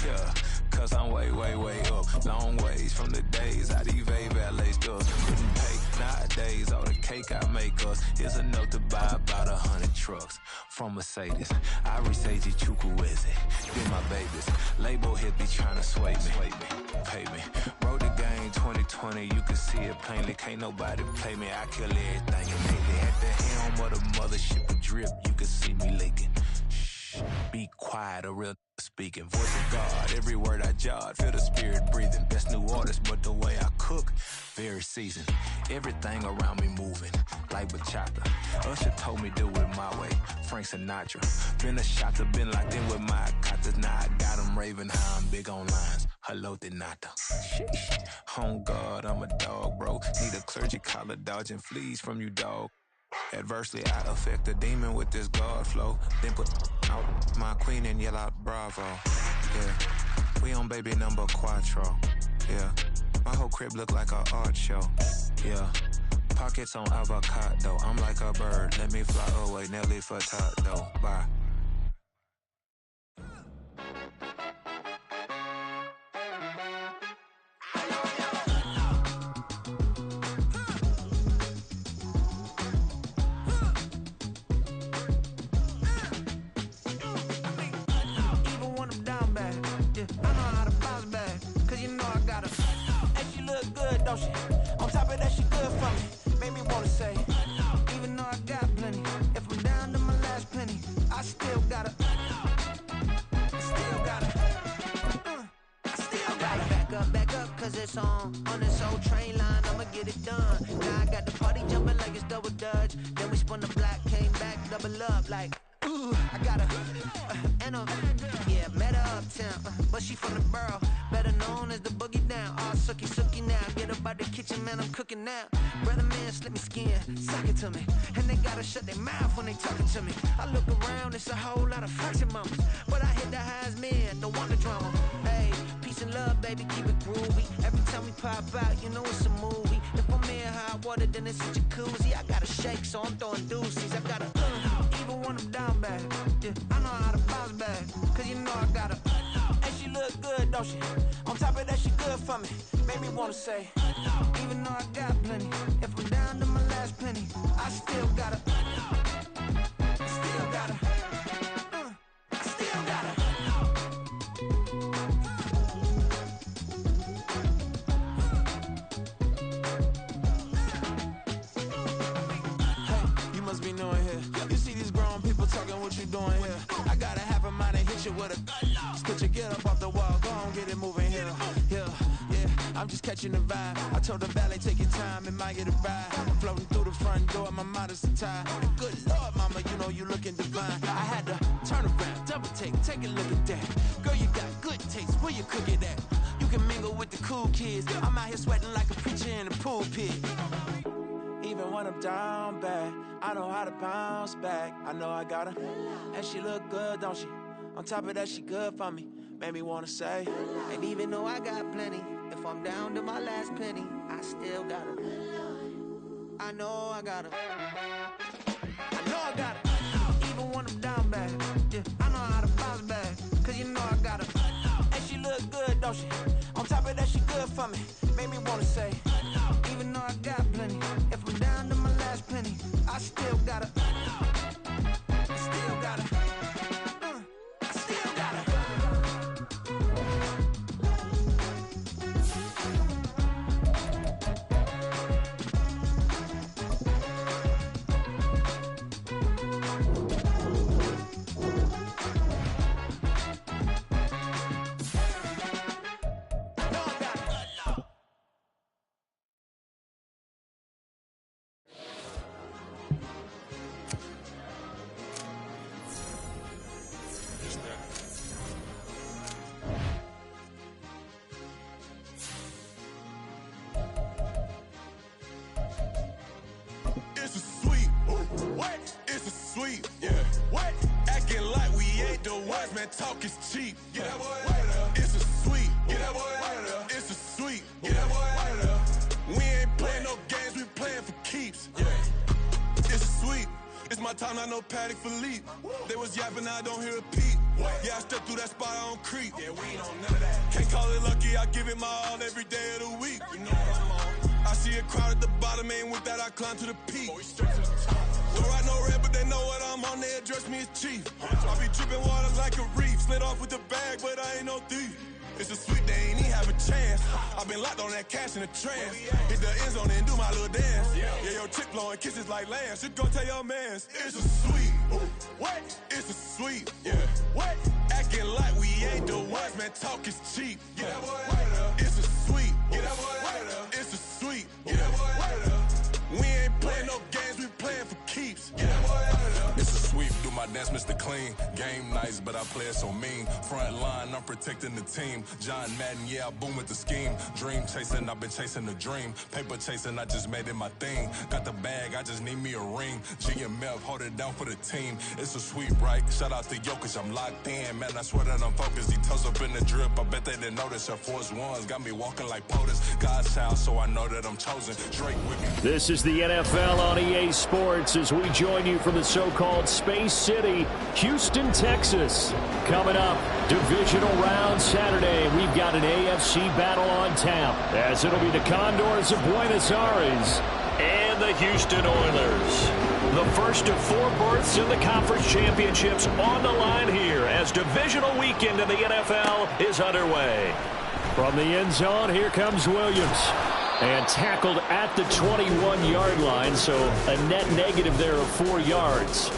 Yeah, cause I'm way, way, way up. Long ways from the days I evade valet stuff. Couldn't pay nowadays. All the cake I make us is enough to buy about 100 trucks from Mercedes. I resage Chukwueze, then my babies. Label hit be trying to sway me, pay me. Wrote the game 2020, you can see it plainly. Can't nobody play me. I kill everything innately. At the helm of the mothership of drip, you can see me leaking. Shh, be quiet, a real speaking. Voice of God, every word I jot, feel the spirit breathing. Best new artist, but the way I cook, very seasoned. Everything around me moving, like bachata. Usher told me do it my way, Frank Sinatra. Been a shotter, been locked in with my katas. Now I got them raving how I'm big on lines. Hello, Denata. On God, I'm a dog, bro. Need a clergy collar, dodging fleas from you, dog. Adversely, I affect the demon with this God flow. Then put out my queen and yell out bravo. Yeah, we on baby number quattro. Yeah, my whole crib look like a art show. Yeah, pockets on avocado. I'm like a bird, let me fly away. Nelly Furtado, bye. Don't she? On top of that, she good for me. Made me wanna say, even though I got plenty, if I'm down to my last penny, I still gotta, back up, cause it's on this old train line, I'ma get it done. Now I got the party jumping like it's double dutch. Then we spun the block, came back, double up like, ooh, I got met her uptown, but she from the borough, better known as the boogie down. All sookie now, get up out the kitchen, man, I'm cooking now. Brother man, slip me skin, suck it to me, and they gotta shut their mouth when they talking to me. I look around, it's a whole lot of fraction mamas, but I hit the highs, man, don't want the drama. Hey, peace and love, baby, keep it groovy. Every time we pop out, you know it's a movie. If I'm in hot water, then it's a jacuzzi. I gotta shake, so I'm throwing deuces. I gotta even when I'm down bad. Yeah, I know how to bounce back, cause you know I gotta. And she look good, don't she? On top of that, she good for me. Made me wanna say, even though I got plenty, if I'm down to my last penny, I still gotta. With a split your get up off the wall, go on, get it moving here. Yeah, I'm just catching the vibe. I told the valet, take your time, it might get a ride. Floating through the front door, my modest attire. And good Lord, mama, you know you looking divine. I had to turn around, double take a look at that. Girl, you got good taste, where you cook it at? You can mingle with the cool kids. I'm out here sweating like a preacher in a pulpit. Even when I'm down bad, I know how to bounce back. I know I gotta, and she look good, don't she? On top of that, she good for me. Made me wanna say, and even though I got plenty, if I'm down to my last penny, I still gotta. I know I gotta. Even when I'm down bad, yeah, I know how to bounce back, cause you know I gotta. And she look good, don't she? On top of that, she good for me. Made me wanna say, even though I got plenty, if I'm down to my last penny, I still gotta. time, not no Patty Philippe. They was yapping, I don't hear a peep. Yeah, I stepped through that spot, I don't creep. Yeah, we ain't on none of that. Can't call it lucky, I give it my all every day of the week. You know what I'm on. I see a crowd at the bottom, ain't with that, I climb to the peak. Don't ride no red, but they know what I'm on, they address me as chief. I be dripping water like a reef, slid off with the bag, but I ain't no thief. It's a sweet, they ain't even have a chance. I've been locked on that cash in a trance. Hit the end zone and do my little dance. Yeah, your chick blowing kisses like lambs. You go tell your mans, it's a sweet. What? It's a sweet. Yeah. What? Acting like we ain't the ones, man, talk is cheap. Get that boy out of there. It's a sweet. Get that boy out of there. It's a sweet. Get that boy out of there. We ain't playing no games, we playing for keeps. Get that boy out of there. It's a sweep, do my dance, Mr. Clean. Game nice, but I play it so mean. Front line, I'm protecting the team. John Madden, yeah, I boom with the scheme. Dream chasing, I've been chasing the dream. Paper chasing, I just made it my thing. Got the bag, I just need me a ring. GMF, hold it down for the team. It's a sweep, right? Shout out to Jokic, I'm locked in. Man, I swear that I'm focused. He toes up in the drip, I bet they didn't notice. Air Force Ones got me walking like POTUS. God's house, so I know that I'm chosen. Drake with me. This is the NFL on EA Sports as we join you from the so-called Space City, Houston, Texas. Coming up, divisional round Saturday. We've got an AFC battle on tap, as it'll be the Condors of Buenos Aires and the Houston Oilers. The first of 4 berths in the conference championships on the line here as divisional weekend in the NFL is underway. From the end zone, here comes Williams. And tackled at the 21-yard line, so a net negative there of 4 yards.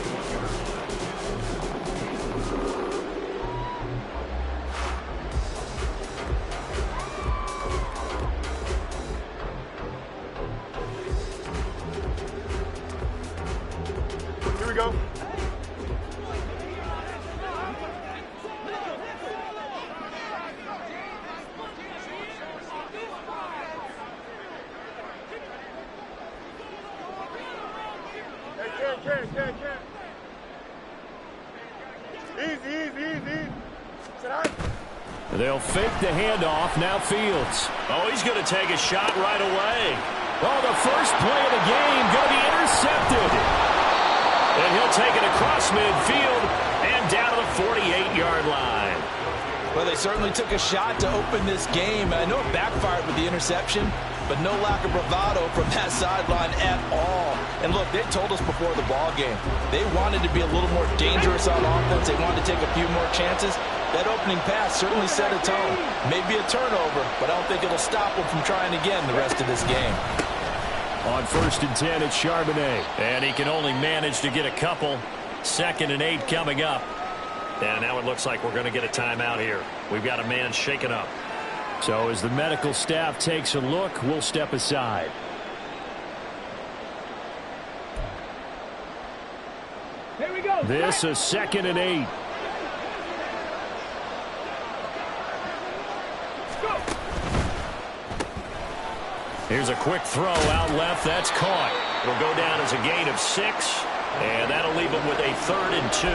Here we go. Can't. Easy. Sit down. They'll fake the handoff. Now Fields. Oh, he's going to take a shot right away. Oh, the first play of the game going to be intercepted. And he'll take it across midfield and down to the 48-yard line. Well, they certainly took a shot to open this game. I know it backfired with the interception, but no lack of bravado from that sideline at all. And look, they told us before the ball game, they wanted to be a little more dangerous on offense. They wanted to take a few more chances. That opening pass certainly set a tone. Maybe a turnover, but I don't think it'll stop them from trying again the rest of this game. On 1st and 10, it's Charbonnet. And he can only manage to get a couple. 2nd and 8 coming up. And now it looks like we're going to get a timeout here. We've got a man shaken up. So as the medical staff takes a look, we'll step aside. Here we go. This is 2nd and 8. Here's a quick throw out left. That's caught. It'll go down as a gain of 6. And that'll leave him with a 3rd and 2.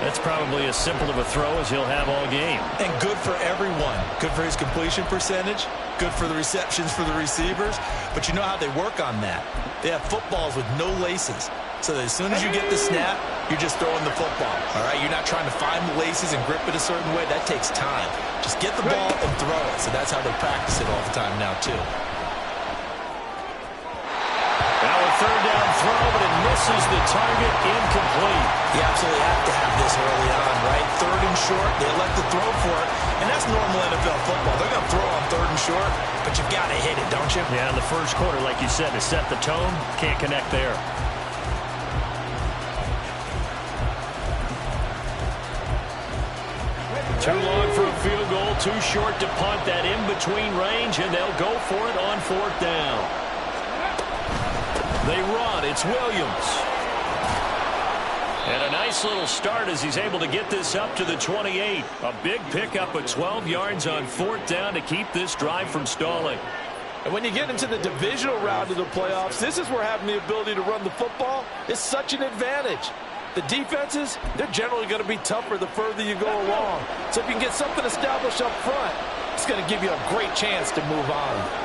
That's probably as simple of a throw as he'll have all game. And good for everyone. Good for his completion percentage. Good for the receptions for the receivers. But you know how they work on that. They have footballs with no laces. So that as soon as you get the snap, you're just throwing the football. All right? You're not trying to find the laces and grip it a certain way. That takes time. Just get the ball and throw it. So that's how they practice it all the time now, too. Now a 3rd down throw, but it misses the target, incomplete. You absolutely have to have this early on, right? 3rd and short, they elect to throw for it. And that's normal NFL football. They're going to throw on 3rd and short, but you've got to hit it, don't you? Yeah, in the first quarter, like you said, to set the tone, can't connect there. Too long for a field goal, too short to punt that in-between range, and they'll go for it on 4th down. They run. It's Williams. And a nice little start as he's able to get this up to the 28. A big pickup of 12 yards on 4th down to keep this drive from stalling. And when you get into the divisional round of the playoffs, this is where having the ability to run the football is such an advantage. The defenses, they're generally going to be tougher the further you go along. So if you can get something established up front, it's going to give you a great chance to move on.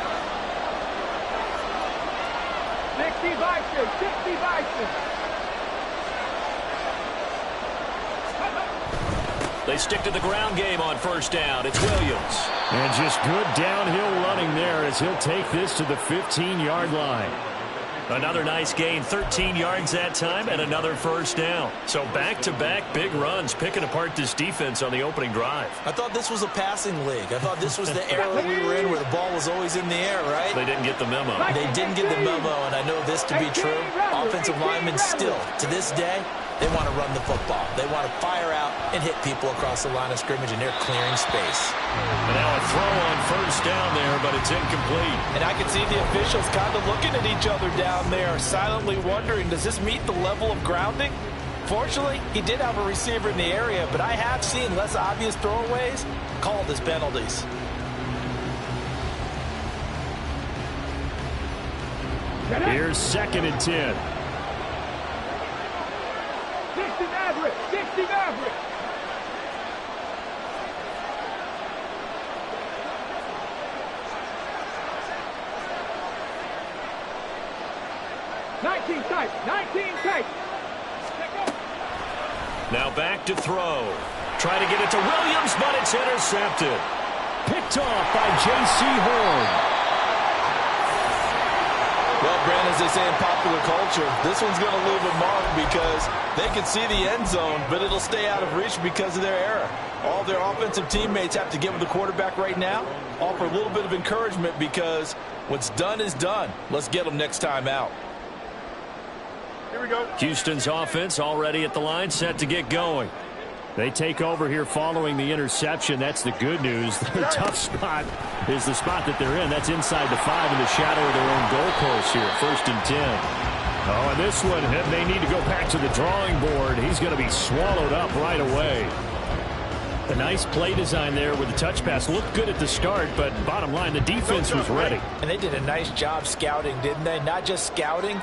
60 Bison. They stick to the ground game on first down. It's Williams. And just good downhill running there as he'll take this to the 15-yard line. Another nice gain, 13 yards that time, and another first down. So back-to-back big runs, picking apart this defense on the opening drive. I thought this was a passing league. I thought this was the era we were in where the ball was always in the air, right? They didn't get the memo. They didn't get the memo, and I know this to be true. Offensive linemen still, to this day, they want to run the football. They want to fire out and hit people across the line of scrimmage, and they're clearing space. And now a throw on first down there, but it's incomplete. And I can see the officials kind of looking at each other down there, silently wondering, does this meet the level of grounding? Fortunately, he did have a receiver in the area, but I have seen less obvious throwaways called as penalties. Here's 2nd and 10. 60 Maverick! 60 Maverick! Now back to throw. Try to get it to Williams, but it's intercepted. Picked off by J.C. Horn. Well, Brandon, as they say in popular culture, this one's going to leave a mark because they can see the end zone, but it'll stay out of reach because of their error. All their offensive teammates have to get with the quarterback right now, offer a little bit of encouragement because what's done is done. Let's get them next time out. Here we go. Houston's offense already at the line, set to get going. They take over here following the interception. That's the good news. Their tough spot is the spot that they're in. That's inside the 5 in the shadow of their own goalpost here. 1st and 10. Oh, and this one, they need to go back to the drawing board. He's going to be swallowed up right away. A nice play design there with the touch pass. Looked good at the start, but bottom line, the defense was ready. And they did a nice job scouting, didn't they? Not just scouting,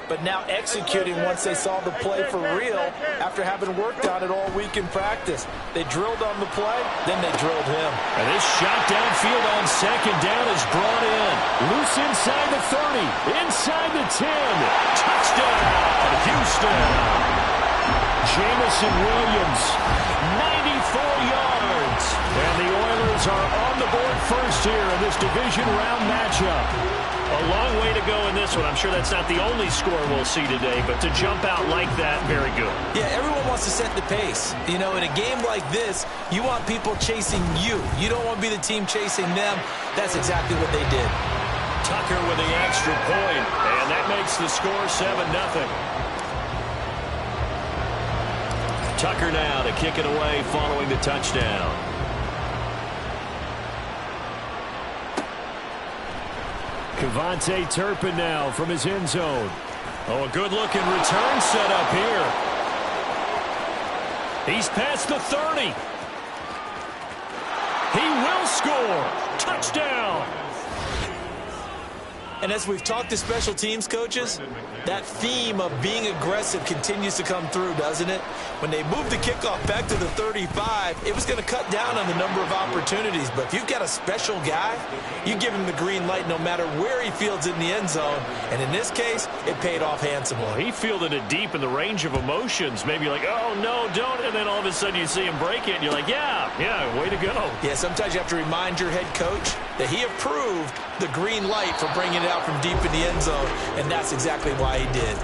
but now executing once they saw the play for real after having worked on it all week in practice. They drilled on the play, then they drilled him. And this shot downfield on 2nd down is brought in. Loose inside the 30, inside the 10. Touchdown, Houston. Jamison Williams, 94 yards. And the Oilers are on the board first here in this division round matchup. A long way to go in this one. I'm sure that's not the only score we'll see today, but to jump out like that, very good. Yeah, everyone wants to set the pace. You know, in a game like this, you want people chasing you. You don't want to be the team chasing them. That's exactly what they did. Tucker with the extra point, and that makes the score 7-0. Tucker now to kick it away following the touchdown. Kevontae Turpin now from his end zone. Oh, a good-looking return set up here. He's past the 30. He will score. Touchdown. And as we've talked to special teams coaches, that theme of being aggressive continues to come through, doesn't it? When they moved the kickoff back to the 35, it was going to cut down on the number of opportunities. But if you've got a special guy, you give him the green light no matter where he fields in the end zone. And in this case, it paid off handsomely. Well, he fielded it deep in the range of emotions. Maybe like, oh, no, don't. And then all of a sudden you see him break it, and you're like, yeah, way to go. Yeah, sometimes you have to remind your head coach that he approved the green light for bringing it out from deep in the end zone, and that's exactly why he did.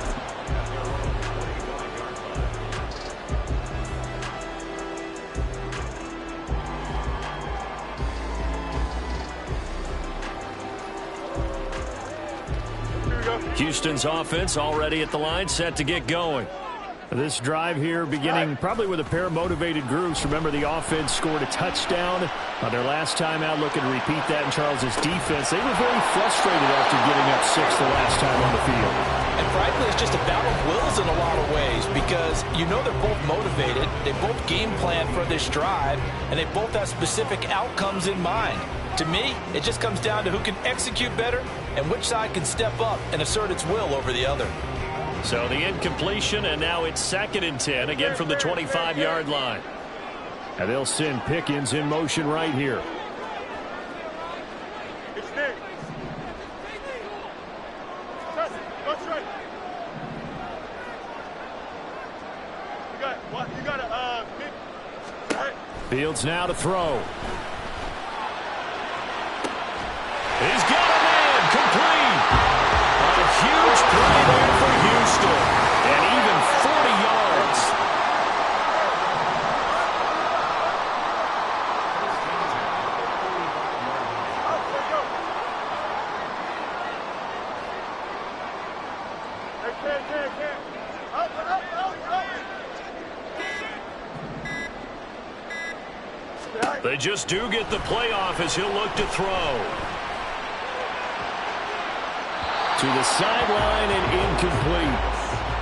Houston's offense already at the line, set to get going. This drive here beginning probably with a pair of motivated groups. Remember, the offense scored a touchdown on their last time out. Looking to repeat that in Charles's defense. They were very frustrated after giving up 6 the last time on the field. And frankly, it's just a battle of wills in a lot of ways because you know they're both motivated. They both game plan for this drive, and they both have specific outcomes in mind. To me, it just comes down to who can execute better and which side can step up and assert its will over the other. So the incompletion, and now it's 2nd and 10, again from the 25-yard line. And they'll send Pickens in motion right here. It's Nick. That's right. You got a Fields now to throw. He's got a man, complete. A huge play there for Houston. And even 40 yards. They just do get the playoff as he'll look to throw. To the sideline and incomplete.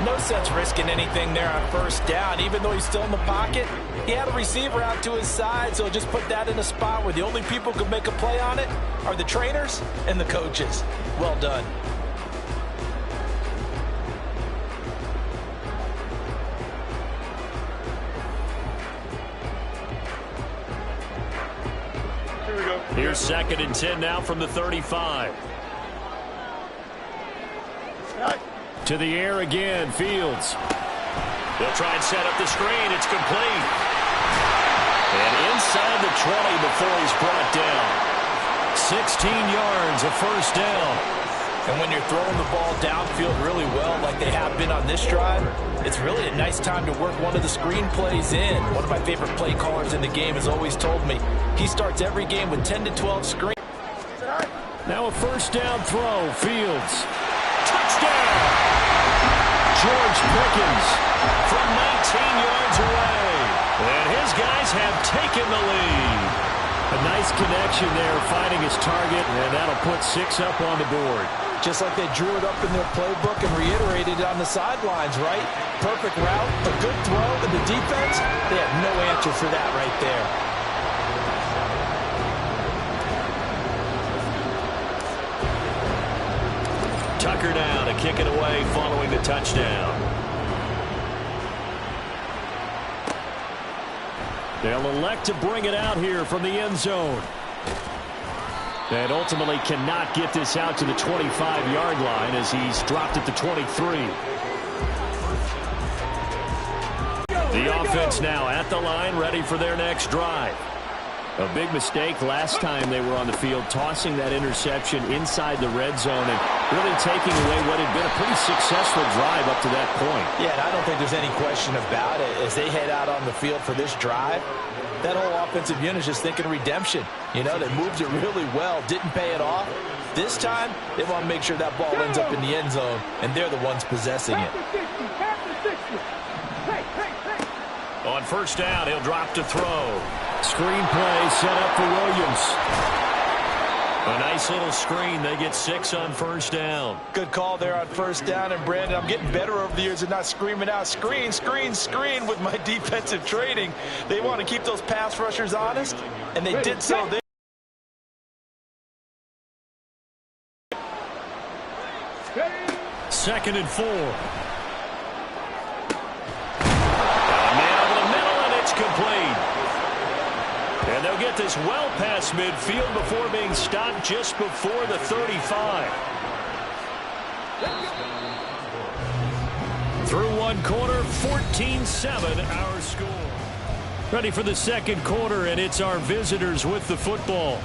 No sense risking anything there on first down. Even though he's still in the pocket, he had a receiver out to his side, so just put that in a spot where the only people who can make a play on it are the trainers and the coaches. Well done. Here's 2nd and 10 now from the 35. To the air again, Fields. They'll try and set up the screen. It's complete. And inside the 20 before he's brought down. 16 yards, a first down. And when you're throwing the ball downfield really well like they have been on this drive, it's really a nice time to work one of the screen plays in. One of my favorite play callers in the game has always told me he starts every game with 10 to 12 screens. Now a first down throw, Fields. Touchdown! George Pickens from 19 yards away. And his guys have taken the lead. A nice connection there, finding his target, and that'll put 6 up on the board. Just like they drew it up in their playbook and reiterated it on the sidelines, right? Perfect route, a good throw, and the defense, they have no answer for that right there. Tucker down to kick it away following the touchdown. They'll elect to bring it out here from the end zone. And ultimately cannot get this out to the 25-yard line as he's dropped at the 23. The offense now at the line, ready for their next drive. A big mistake last time they were on the field, tossing that interception inside the red zone and really taking away what had been a pretty successful drive up to that point. Yeah, and I don't think there's any question about it. As they head out on the field for this drive, that whole offensive unit is just thinking redemption. You know, they moved it really well, didn't pay it off. This time, they want to make sure that ball ends up in the end zone, and they're the ones possessing it. On first down, he'll drop to throw. Screen play set up for Williams. A nice little screen. They get 6 on first down. Good call there on first down. And, Brandon, I'm getting better over the years at not screaming out, screen, screen, screen with my defensive training. They want to keep those pass rushers honest, and they did so there. Second and 4. Complete. And they'll get this well past midfield before being stopped just before the 35. Through one quarter, 14-7 our score. Ready for the second quarter, and it's our visitors with the football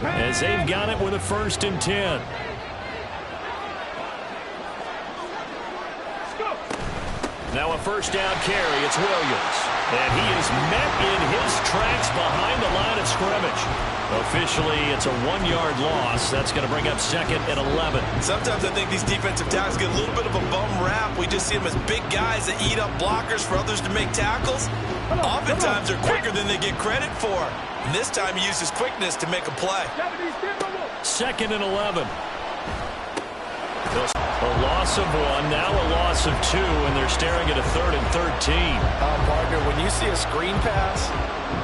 as they've got it with a 1st and 10. Now a first down carry. It's Williams. And he is met in his tracks behind the line of scrimmage. Officially, it's a 1-yard loss. That's going to bring up 2nd and 11. Sometimes I think these defensive tackles get a little bit of a bum rap. We just see them as big guys that eat up blockers for others to make tackles. Oftentimes, they're quicker than they get credit for. And this time, he used his quickness to make a play. 2nd and 11. A loss of 1, now a loss of 2, and they're staring at a 3rd and 13. Partner, when you see a screen pass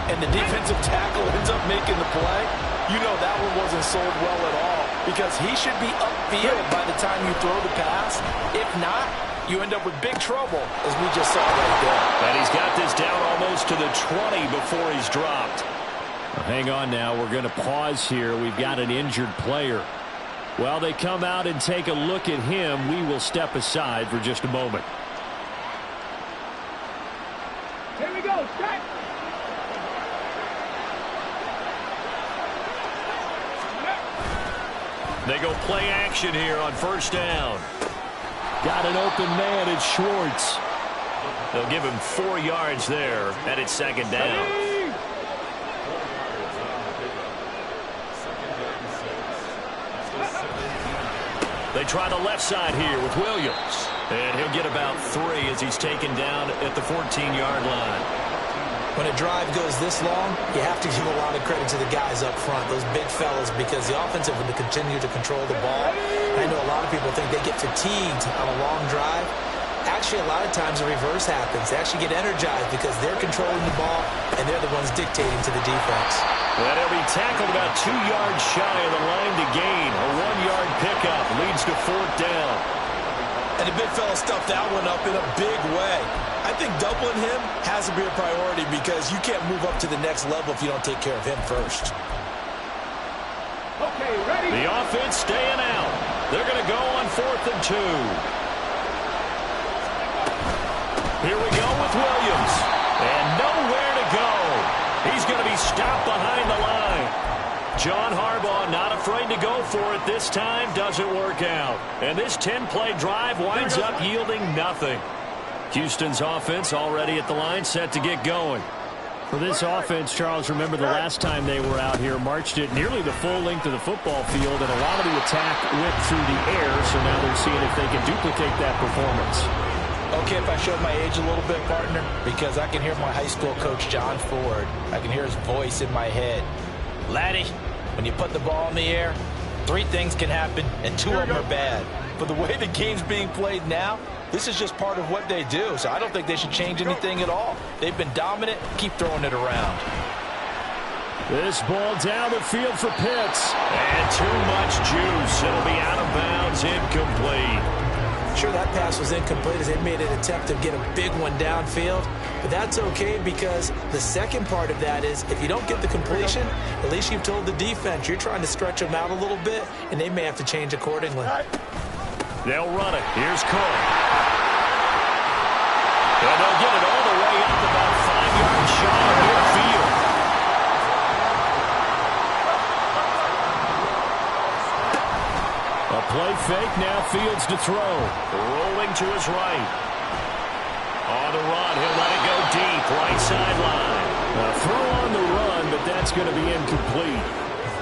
and the defensive tackle ends up making the play, you know that one wasn't sold well at all because he should be upfield by the time you throw the pass. If not, you end up with big trouble, as we just saw right there. And he's got this down almost to the 20 before he's dropped. Well, hang on now. We're going to pause here. We've got an injured player. While they come out and take a look at him, we will step aside for just a moment. Here we go. Check. They go play action here on first down. Got an open man. It's Schwartz. They'll give him 4 yards there, and it's second down. They try the left side here with Williams. And he'll get about 3 as he's taken down at the 14-yard line. When a drive goes this long, you have to give a lot of credit to the guys up front, those big fellas, because the offensive will continue to control the ball. I know a lot of people think they get fatigued on a long drive. Actually, a lot of times the reverse happens. They actually get energized because they're controlling the ball, and they're the ones dictating to the defense. Well, he'll be tackled about 2 yards shy of the line to gain. A 1-yard pickup leads to 4th down. And the big fella stuffed that one up in a big way. I think doubling him has to be a priority because you can't move up to the next level if you don't take care of him first. Okay, ready? The offense staying out. They're going to go on 4th and 2. Here we go with Williams. And nowhere to go. He's going to be stopped behind the line. John Harbaugh not afraid to go for it this time. Doesn't work out. And this 10-play drive winds up yielding nothing. Houston's offense already at the line, set to get going. For this offense, Charles, remember the last time they were out here, marched it nearly the full length of the football field, and a lot of the attack went through the air, so now they're seeing if they can duplicate that performance. Okay, if I showed my age a little bit, partner, because I can hear my high school coach, John Ford. I can hear his voice in my head. Laddie, when you put the ball in the air, 3 things can happen, and 2 of them are bad. But the way the game's being played now, this is just part of what they do, so I don't think they should change anything at all. They've been dominant. Keep throwing it around. This ball down the field for Pitts. And too much juice. It'll be out of bounds, incomplete. Sure, that pass was incomplete as they made an attempt to get a big one downfield, but that's okay because the second part of that is if you don't get the completion, at least you've told the defense you're trying to stretch them out a little bit, and they may have to change accordingly. They'll run it. Here's Cook. And they'll get it all the way up about 5 yards shy of midfield. A play fake, now Fields to throw. Rolling to his right. On the run, he'll let it go deep, right sideline. A throw on the run, but that's going to be incomplete.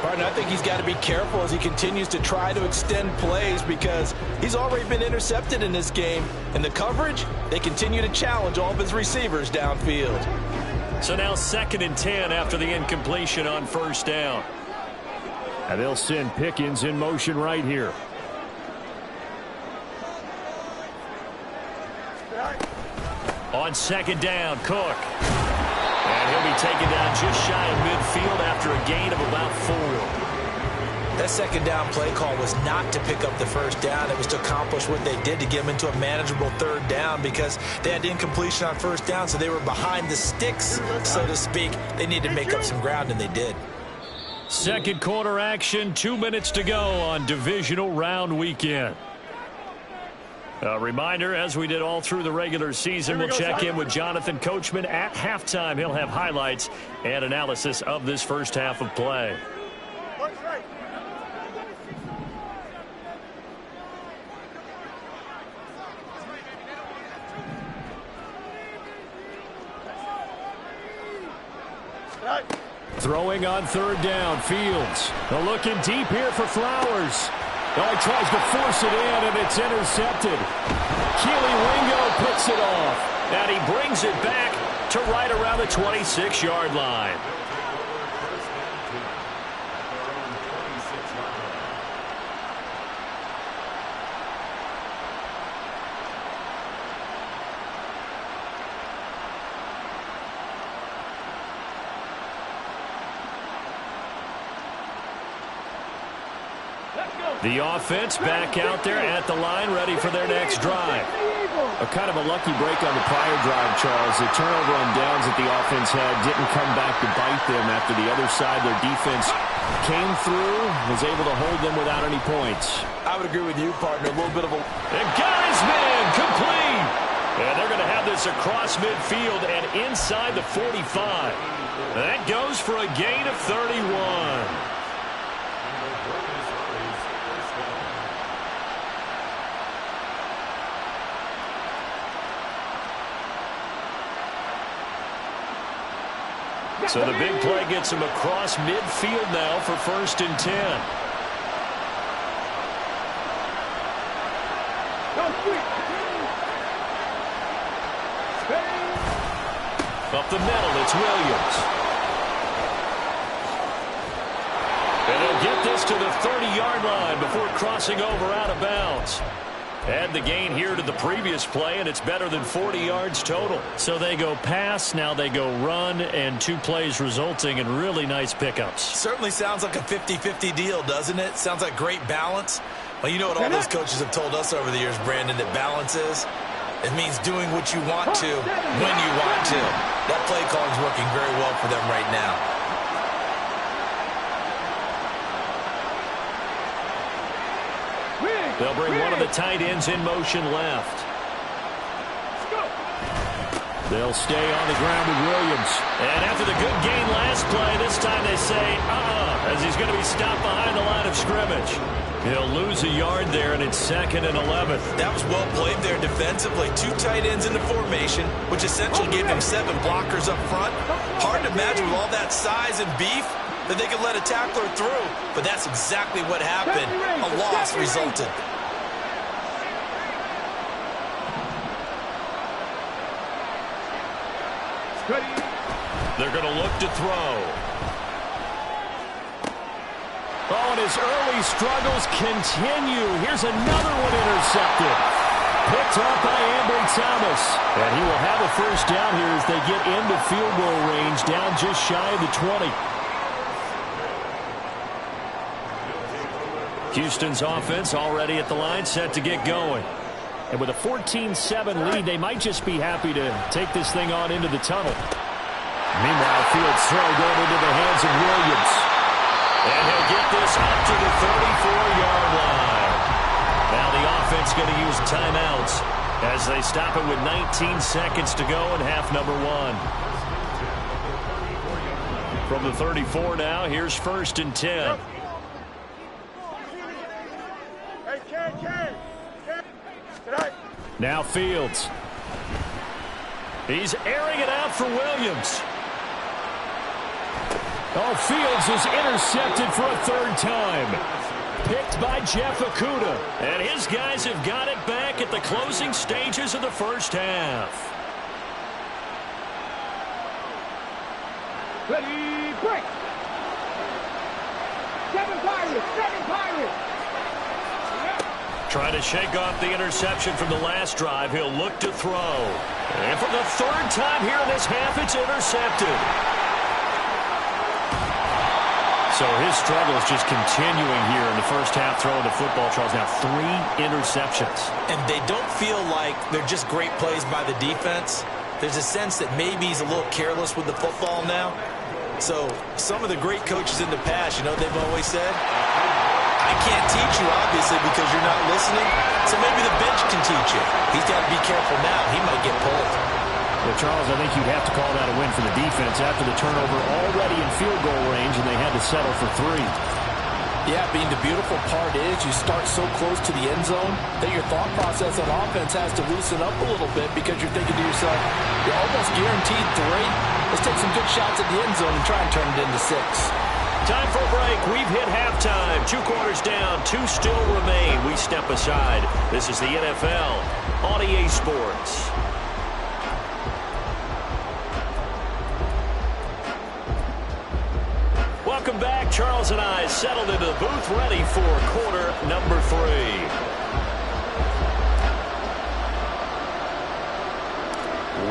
Partner, I think he's got to be careful as he continues to try to extend plays because he's already been intercepted in this game. And the coverage, they continue to challenge all of his receivers downfield. So now 2nd and 10 after the incompletion on first down. And they'll send Pickens in motion right here. On 2nd down, Cook. And he'll be taken down just shy of midfield after a gain of about 4. That 2nd down play call was not to pick up the first down. It was to accomplish what they did to get them into a manageable 3rd down because they had incompletion on first down, so they were behind the sticks, so to speak. They needed to make up some ground, and they did. Second quarter action, 2 minutes to go on divisional round weekend. A reminder, as we did all through the regular season, we'll check in with Jonathan Coachman at halftime. He'll have highlights and analysis of this first half of play. Throwing on 3rd down, Fields. Looking deep here for Flowers. Oh, he tries to force it in, and it's intercepted. Keely Ringo picks it off. And he brings it back to right around the 26-yard line. The offense back out there at the line, ready for their next drive. A kind of a lucky break on the prior drive, Charles. The turnover on downs that the offense had didn't come back to bite them after the other side. Their defense came through, was able to hold them without any points. I would agree with you, partner. A little bit of a... And got his man complete. And they're going to have this across midfield and inside the 45. That goes for a gain of 31. So the big play gets him across midfield now for 1st and 10. Up the middle, it's Williams. And he'll get this to the 30-yard line before crossing over out of bounds. Add the gain here to the previous play, and it's better than 40 yards total. So they go pass, now they go run, and 2 plays resulting in really nice pickups. Certainly sounds like a 50-50 deal, doesn't it? Sounds like great balance. Well, you know what all those coaches have told us over the years, Brandon, that balance is? It means doing what you want to when you want to. That play calling is working very well for them right now. They'll bring one of the tight ends in motion left. They'll stay on the ground with Williams. And after the good gain last play, this time they say, as he's going to be stopped behind the line of scrimmage. He'll lose a yard there, and it's 2nd and 11. That was well played there defensively. 2 tight ends in the formation, which essentially gave him 7 blockers up front. Hard to imagine with all that size and beef that they could let a tackler through, but that's exactly what happened. A loss resulted. They're going to look to throw. Oh, and his early struggles continue. Here's another one intercepted. Picked up by Ambry Thomas. And he will have a 1st down here as they get into field goal range, down just shy of the 20. Houston's offense already at the line, set to get going. And with a 14-7 lead, they might just be happy to take this thing on into the tunnel. Meanwhile, Fields' throw going into the hands of Williams. And he'll get this up to the 34-yard line. Now the offense going to use timeouts as they stop it with 19 seconds to go in half number 1. From the 34 now, here's 1st and 10. Now Fields. He's airing it out for Williams. Oh, Fields is intercepted for a 3rd time. Picked by Jeff Okudah. And his guys have got it back at the closing stages of the 1st half. Ready, break. 7 Pirates. Trying to shake off the interception from the last drive. He'll look to throw. And for the 3rd time here in this half, it's intercepted. So his struggle is just continuing here in the 1st half throwing the football. Charles, now 3 interceptions. And they don't feel like they're just great plays by the defense. There's a sense that maybe he's a little careless with the football now. So some of the great coaches in the past, you know what they've always said? I can't teach you, obviously, because you're not listening. So maybe the bench can teach you. He's got to be careful now. He might get pulled. Well, Charles, I think you'd have to call that a win for the defense after the turnover already in field goal range, and they had to settle for 3. Yeah, Bean, the beautiful part is you start so close to the end zone that your thought process on offense has to loosen up a little bit because you're thinking to yourself, you're almost guaranteed 3. Let's take some good shots at the end zone and try and turn it into 6. Time for a break. We've hit halftime. 2 quarters down. 2 still remain. We step aside. This is the NFL on EA Sports. Welcome back. Charles and I settled into the booth, ready for quarter number 3.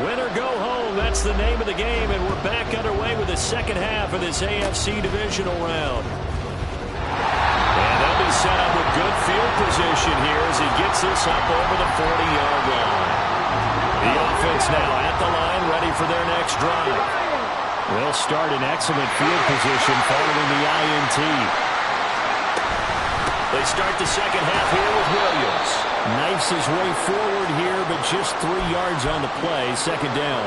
Win or go home, that's the name of the game, and we're back underway with the 2nd half of this AFC divisional round. And they'll be set up with good field position here as he gets this up over the 40-yard line. The offense now at the line, ready for their next drive. They'll start in excellent field position following the INT. They start the 2nd half here with Williams. Knifes his way forward here, but just 3 yards on the play. 2nd down.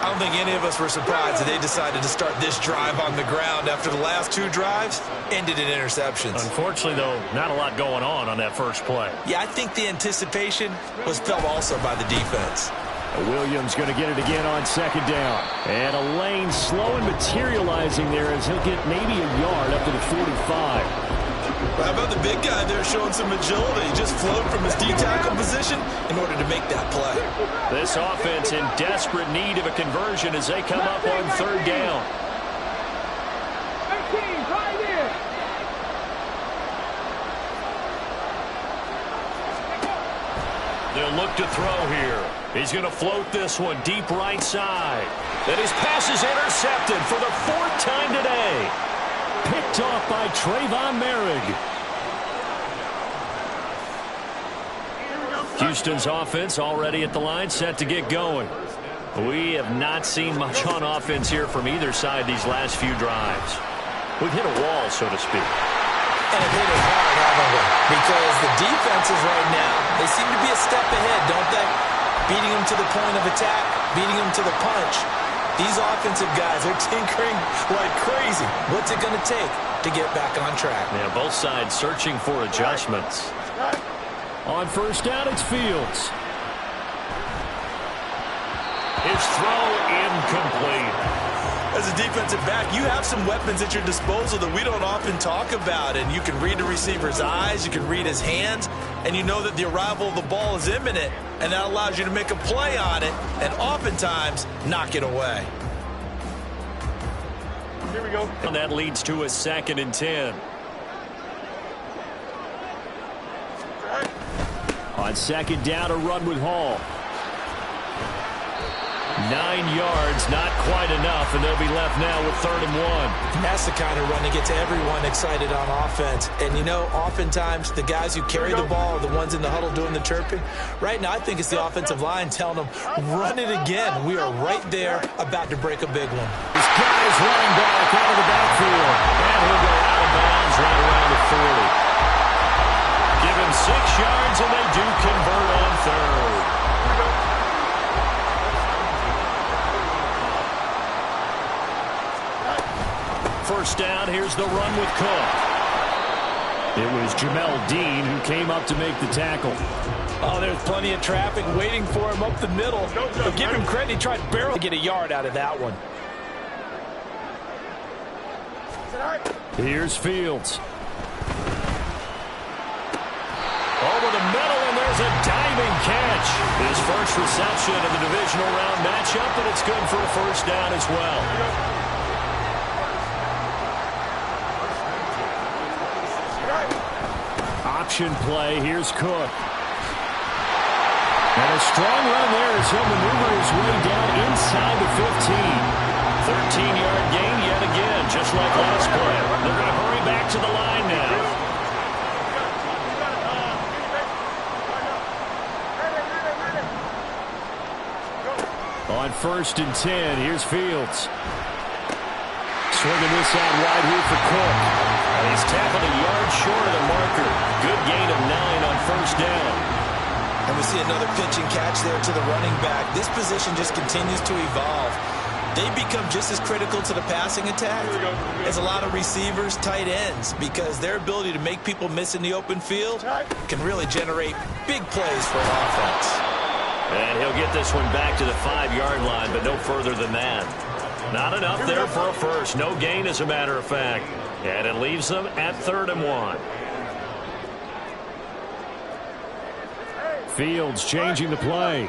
I don't think any of us were surprised that they decided to start this drive on the ground after the last 2 drives ended in interceptions. Unfortunately, though, not a lot going on that first play. Yeah, I think the anticipation was felt also by the defense. Williams going to get it again on second down. And Elaine slow and materializing there as he'll get maybe a yard up to the 45. How about the big guy there showing some agility? He just flowed from his D-tackle position in order to make that play. This offense in desperate need of a conversion as they come up on third down. 13, right in. They'll look to throw here. He's going to float this one deep right side. And his pass is intercepted for the 4th time today. Picked off by Trayvon Merrick. Houston's offense already at the line, set to get going. We have not seen much on offense here from either side these last few drives. We've hit a wall, so to speak. And it hit it hard, haven't we? Because the defenses right now, they seem to be a step ahead, don't they? Beating them to the point of attack, beating them to the punch. These offensive guys are tinkering like crazy. What's it going to take to get back on track? Yeah, both sides searching for adjustments. On first down, it's Fields. His throw incomplete. As a defensive back, you have some weapons at your disposal that we don't often talk about. And you can read the receiver's eyes, you can read his hands, and you know that the arrival of the ball is imminent. And that allows you to make a play on it and oftentimes knock it away. Here we go. And that leads to a 2nd and 10. On second down, a run with Hall. 9 yards, not quite enough, and they'll be left now with 3rd and 1. And that's the kind of run that gets everyone excited on offense. And, you know, oftentimes the guys who carry the ball are the ones in the huddle doing the chirping. Right now, I think it's the offensive line telling them, run it again. We are right there about to break a big one. This guy is running back out of the backfield. And he'll go out of bounds right around the 40. Give him 6 yards, and they do convert on 3rd. First down, here's the run with Cook. It was Jamel Dean who came up to make the tackle. Oh, there's plenty of traffic waiting for him up the middle. But give him credit, he tried barely to get a yard out of that one. Here's Fields. Over the middle, and there's a diving catch. His first reception of the divisional round matchup, and it's good for a first down as well. Option play. Here's Cook. And a strong run there as he'll maneuver his way down inside the 15. 13-yard gain yet again, just like last play. They're going to hurry back to the line now. On 1st and 10, here's Fields. Swinging this out wide here for Cook. And he's tackled a yard short of the marker. Good gain of 9 on first down. And we see another pitch and catch there to the running back. This position just continues to evolve. They become just as critical to the passing attack as a lot of receivers, tight ends, because their ability to make people miss in the open field can really generate big plays for an offense. And he'll get this one back to the 5-yard line, but no further than that. Not enough there for a first. No gain, as a matter of fact. And it leaves them at 3rd and 1. Fields changing the play.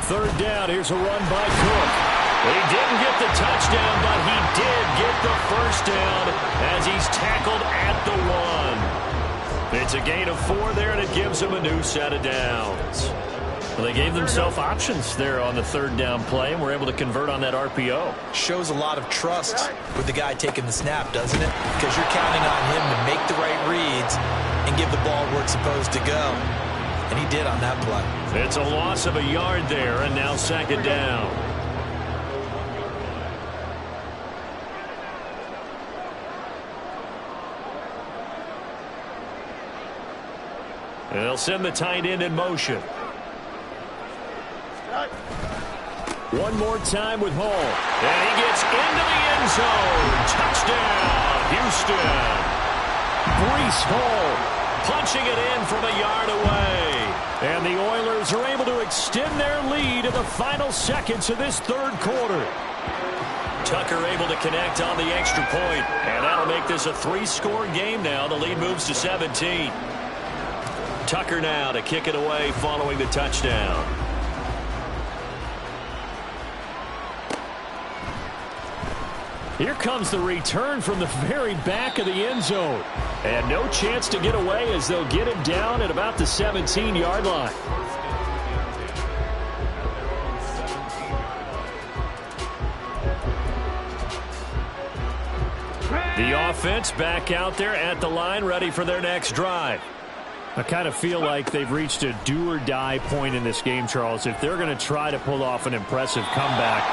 Third down, here's a run by Cook. He didn't get the touchdown, but he did get the first down as he's tackled at the 1. It's a gain of 4 there, and it gives him a new set of downs. Well, they gave themselves options there on the 3rd down play, and were able to convert on that RPO. Shows a lot of trust with the guy taking the snap, doesn't it? Because you're counting on him to make the right reads and give the ball where it's supposed to go. And he did on that play. It's a loss of a yard there, and now 2nd down. And they'll send the tight end in motion. One more time with Hall. And he gets into the end zone. Touchdown, Houston. hole, punching it in from a yard away. And the Oilers are able to extend their lead in the final seconds of this third quarter. Tucker able to connect on the extra point, and that'll make this a 3-score game now. The lead moves to 17. Tucker now to kick it away following the touchdown. Here comes the return from the very back of the end zone. And no chance to get away as they'll get him down at about the 17-yard line. The offense back out there at the line, ready for their next drive. I kind of feel like they've reached a do-or-die point in this game, Charles. If they're going to try to pull off an impressive comeback,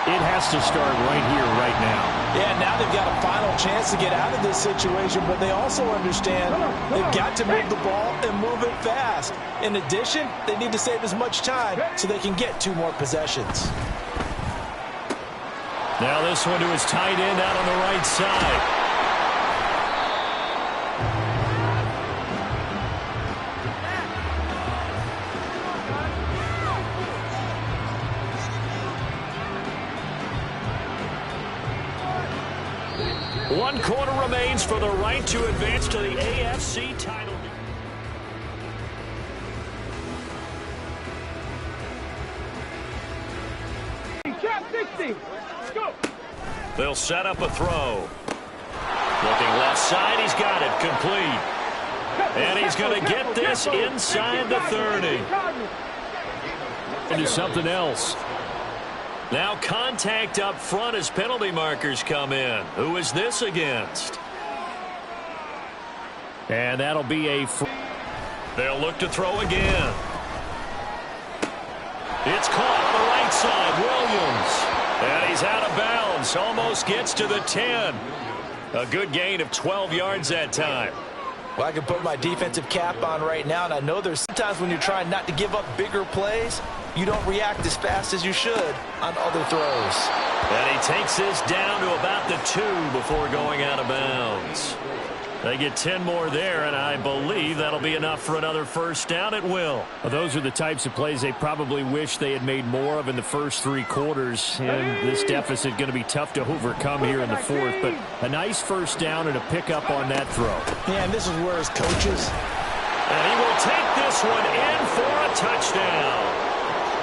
it has to start right here, right now. Yeah, now they've got a final chance to get out of this situation, but they also understand they've got to move the ball and move it fast. In addition, they need to save as much time so they can get 2 more possessions. Now this one to his tight end out on the right side. One quarter remains for the right to advance to the AFC title. They'll set up a throw. Looking left side, he's got it complete. And he's going to get this inside the 30. Into something else. Now contact up front as penalty markers come in. Who is this against? And that'll be a... They'll look to throw again. It's caught on the right side. Williams. And he's out of bounds. Almost gets to the 10. A good gain of 12 yards that time. Well, I can put my defensive cap on right now, and I know there's sometimes when you're trying not to give up bigger plays, you don't react as fast as you should on other throws. And he takes this down to about the 2 before going out of bounds. They get 10 more there, and I believe that'll be enough for another first down at will. Well, those are the types of plays they probably wish they had made more of in the first 3 quarters. And this deficit going to be tough to overcome here in the 4th. But a nice first down and a pickup on that throw. Yeah, and this is where his coaches. And he will take this one in for a touchdown.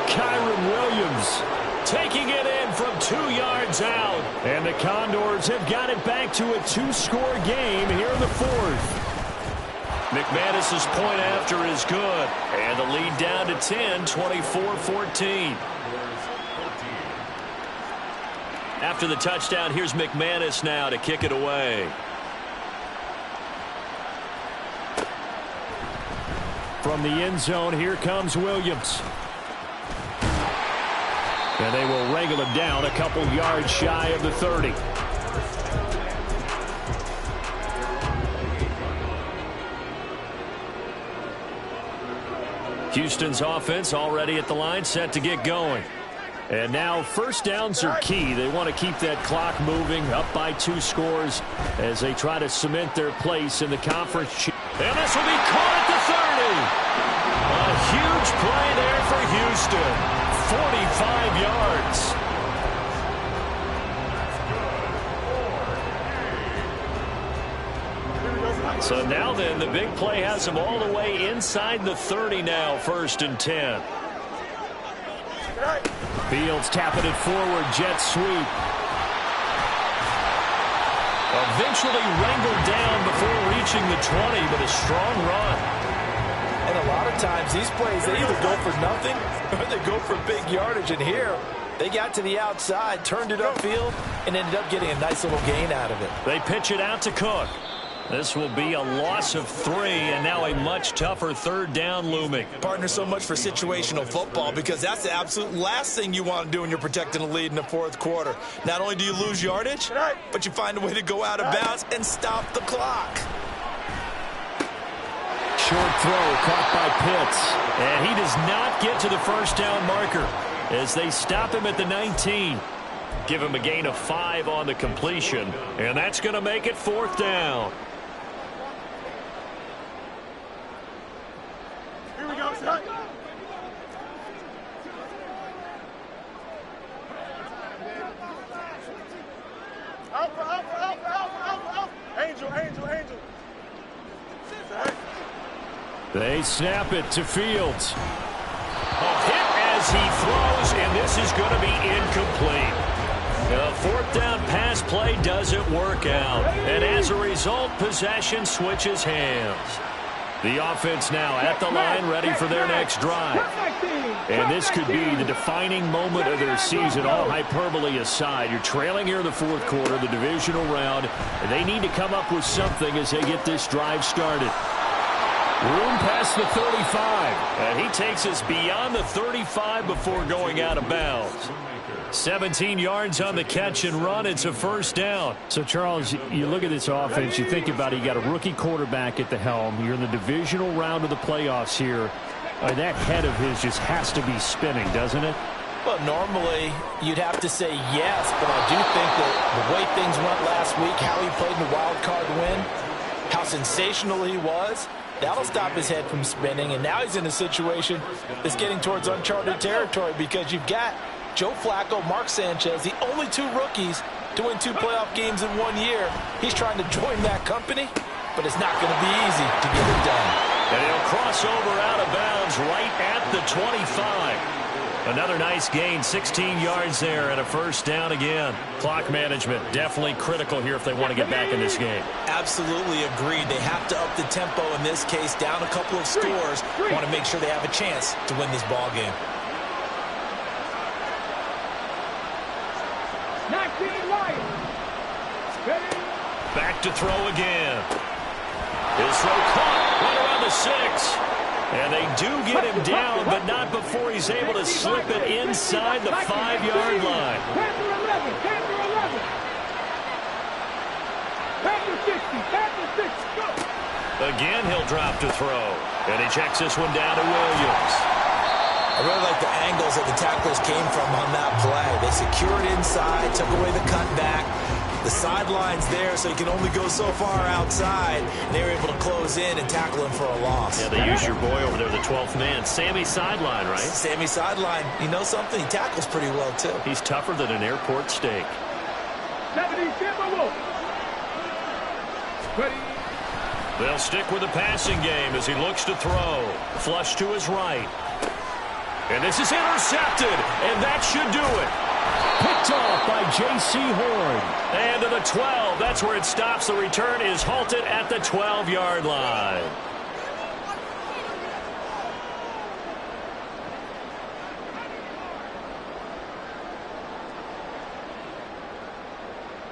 Kyren Williams taking it in from 2 yards out. And the Condors have got it back to a 2-score game here in the 4th. McManus's point after is good. And the lead down to 10, 24-14. After the touchdown, here's McManus now to kick it away. From the end zone, here comes Williams. And they will wrangle him down a couple yards shy of the 30. Houston's offense already at the line, set to get going. And now first downs are key. They want to keep that clock moving, up by 2 scores as they try to cement their place in the conference. And this will be caught at the 30. A huge play there for Houston. 45 yards. So now then, the big play has them all the way inside the 30 now, 1st and 10. Fields tapping it forward, jet sweep. Eventually wrangled down before reaching the 20, but a strong run. And a lot of times these plays, they either go for nothing or they go for big yardage. And here, they got to the outside, turned it upfield, and ended up getting a nice little gain out of it. They pitch it out to Cook. This will be a loss of 3, and now a much tougher 3rd down looming. Partner, so much for situational football because that's the absolute last thing you want to do when you're protecting a lead in the 4th quarter. Not only do you lose yardage, but you find a way to go out of bounds and stop the clock. Short throw caught by Pitts. And he does not get to the first down marker as they stop him at the 19. Give him a gain of 5 on the completion. And that's going to make it 4th down. Angel. They snap it to Fields. A hit as he throws, and this is going to be incomplete. The fourth down pass play doesn't work out, and as a result, possession switches hands. The offense now at the line, ready for their next drive. And this could be the defining moment of their season, all hyperbole aside. You're trailing here in the fourth quarter, the divisional round, and they need to come up with something as they get this drive started. Room past the 35, and he takes us beyond the 35 before going out of bounds. 17 yards on the catch and run. It's a first down. So, Charles, you look at this offense, you think about it, you got a rookie quarterback at the helm. You're in the divisional round of the playoffs here. That head of his just has to be spinning, doesn't it? Well, normally you'd have to say yes, but I do think that the way things went last week, how he played in the wild card win, how sensational he was, that'll stop his head from spinning. And now he's in a situation that's getting towards uncharted territory because you've got Joe Flacco, Mark Sanchez, the only two rookies to win 2 playoff games in 1 year. He's trying to join that company, but it's not going to be easy to get it done. And he'll cross over out of bounds right at the 25. Another nice gain, 16 yards there, and a first down again. Clock management definitely critical here if they want to get back in this game. Absolutely agreed. They have to up the tempo in this case, down a couple of scores. Want to make sure they have a chance to win this ball game. Back to throw again. His throw caught right around the 6. And they do get him down, but not before he's able to slip it inside the 5-yard line. Again, he'll drop to throw. And he checks this one down to Williams. I really like the angles that the tacklers came from on that play. They secured inside, took away the cutback. The sideline's there, so you can only go so far outside. And they were able to close in and tackle him for a loss. Yeah, they use your boy over there, the 12th man. Sammy Sideline, right? Sammy Sideline. You know something? He tackles pretty well, too. He's tougher than an airport steak. They'll stick with the passing game as he looks to throw. Flush to his right. And this is intercepted, and that should do it. Picked off by J.C. Horn. And to the 12. That's where it stops. The return is halted at the 12-yard line.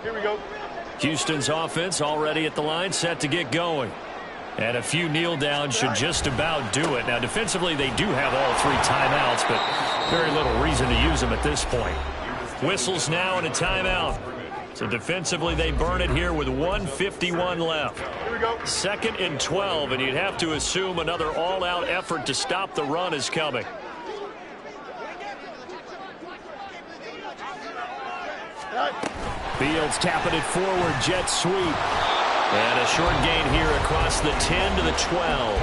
Here we go. Houston's offense already at the line, set to get going. And a few kneel downs should just about do it. Now, defensively, they do have all 3 timeouts, but very little reason to use them at this point. Whistles now and a timeout. So defensively, they burn it here with 1:51 left. Here we go. 2nd and 12, and you'd have to assume another all-out effort to stop the run is coming. Fields tapping it forward, jet sweep. And a short gain here across the 10 to the 12.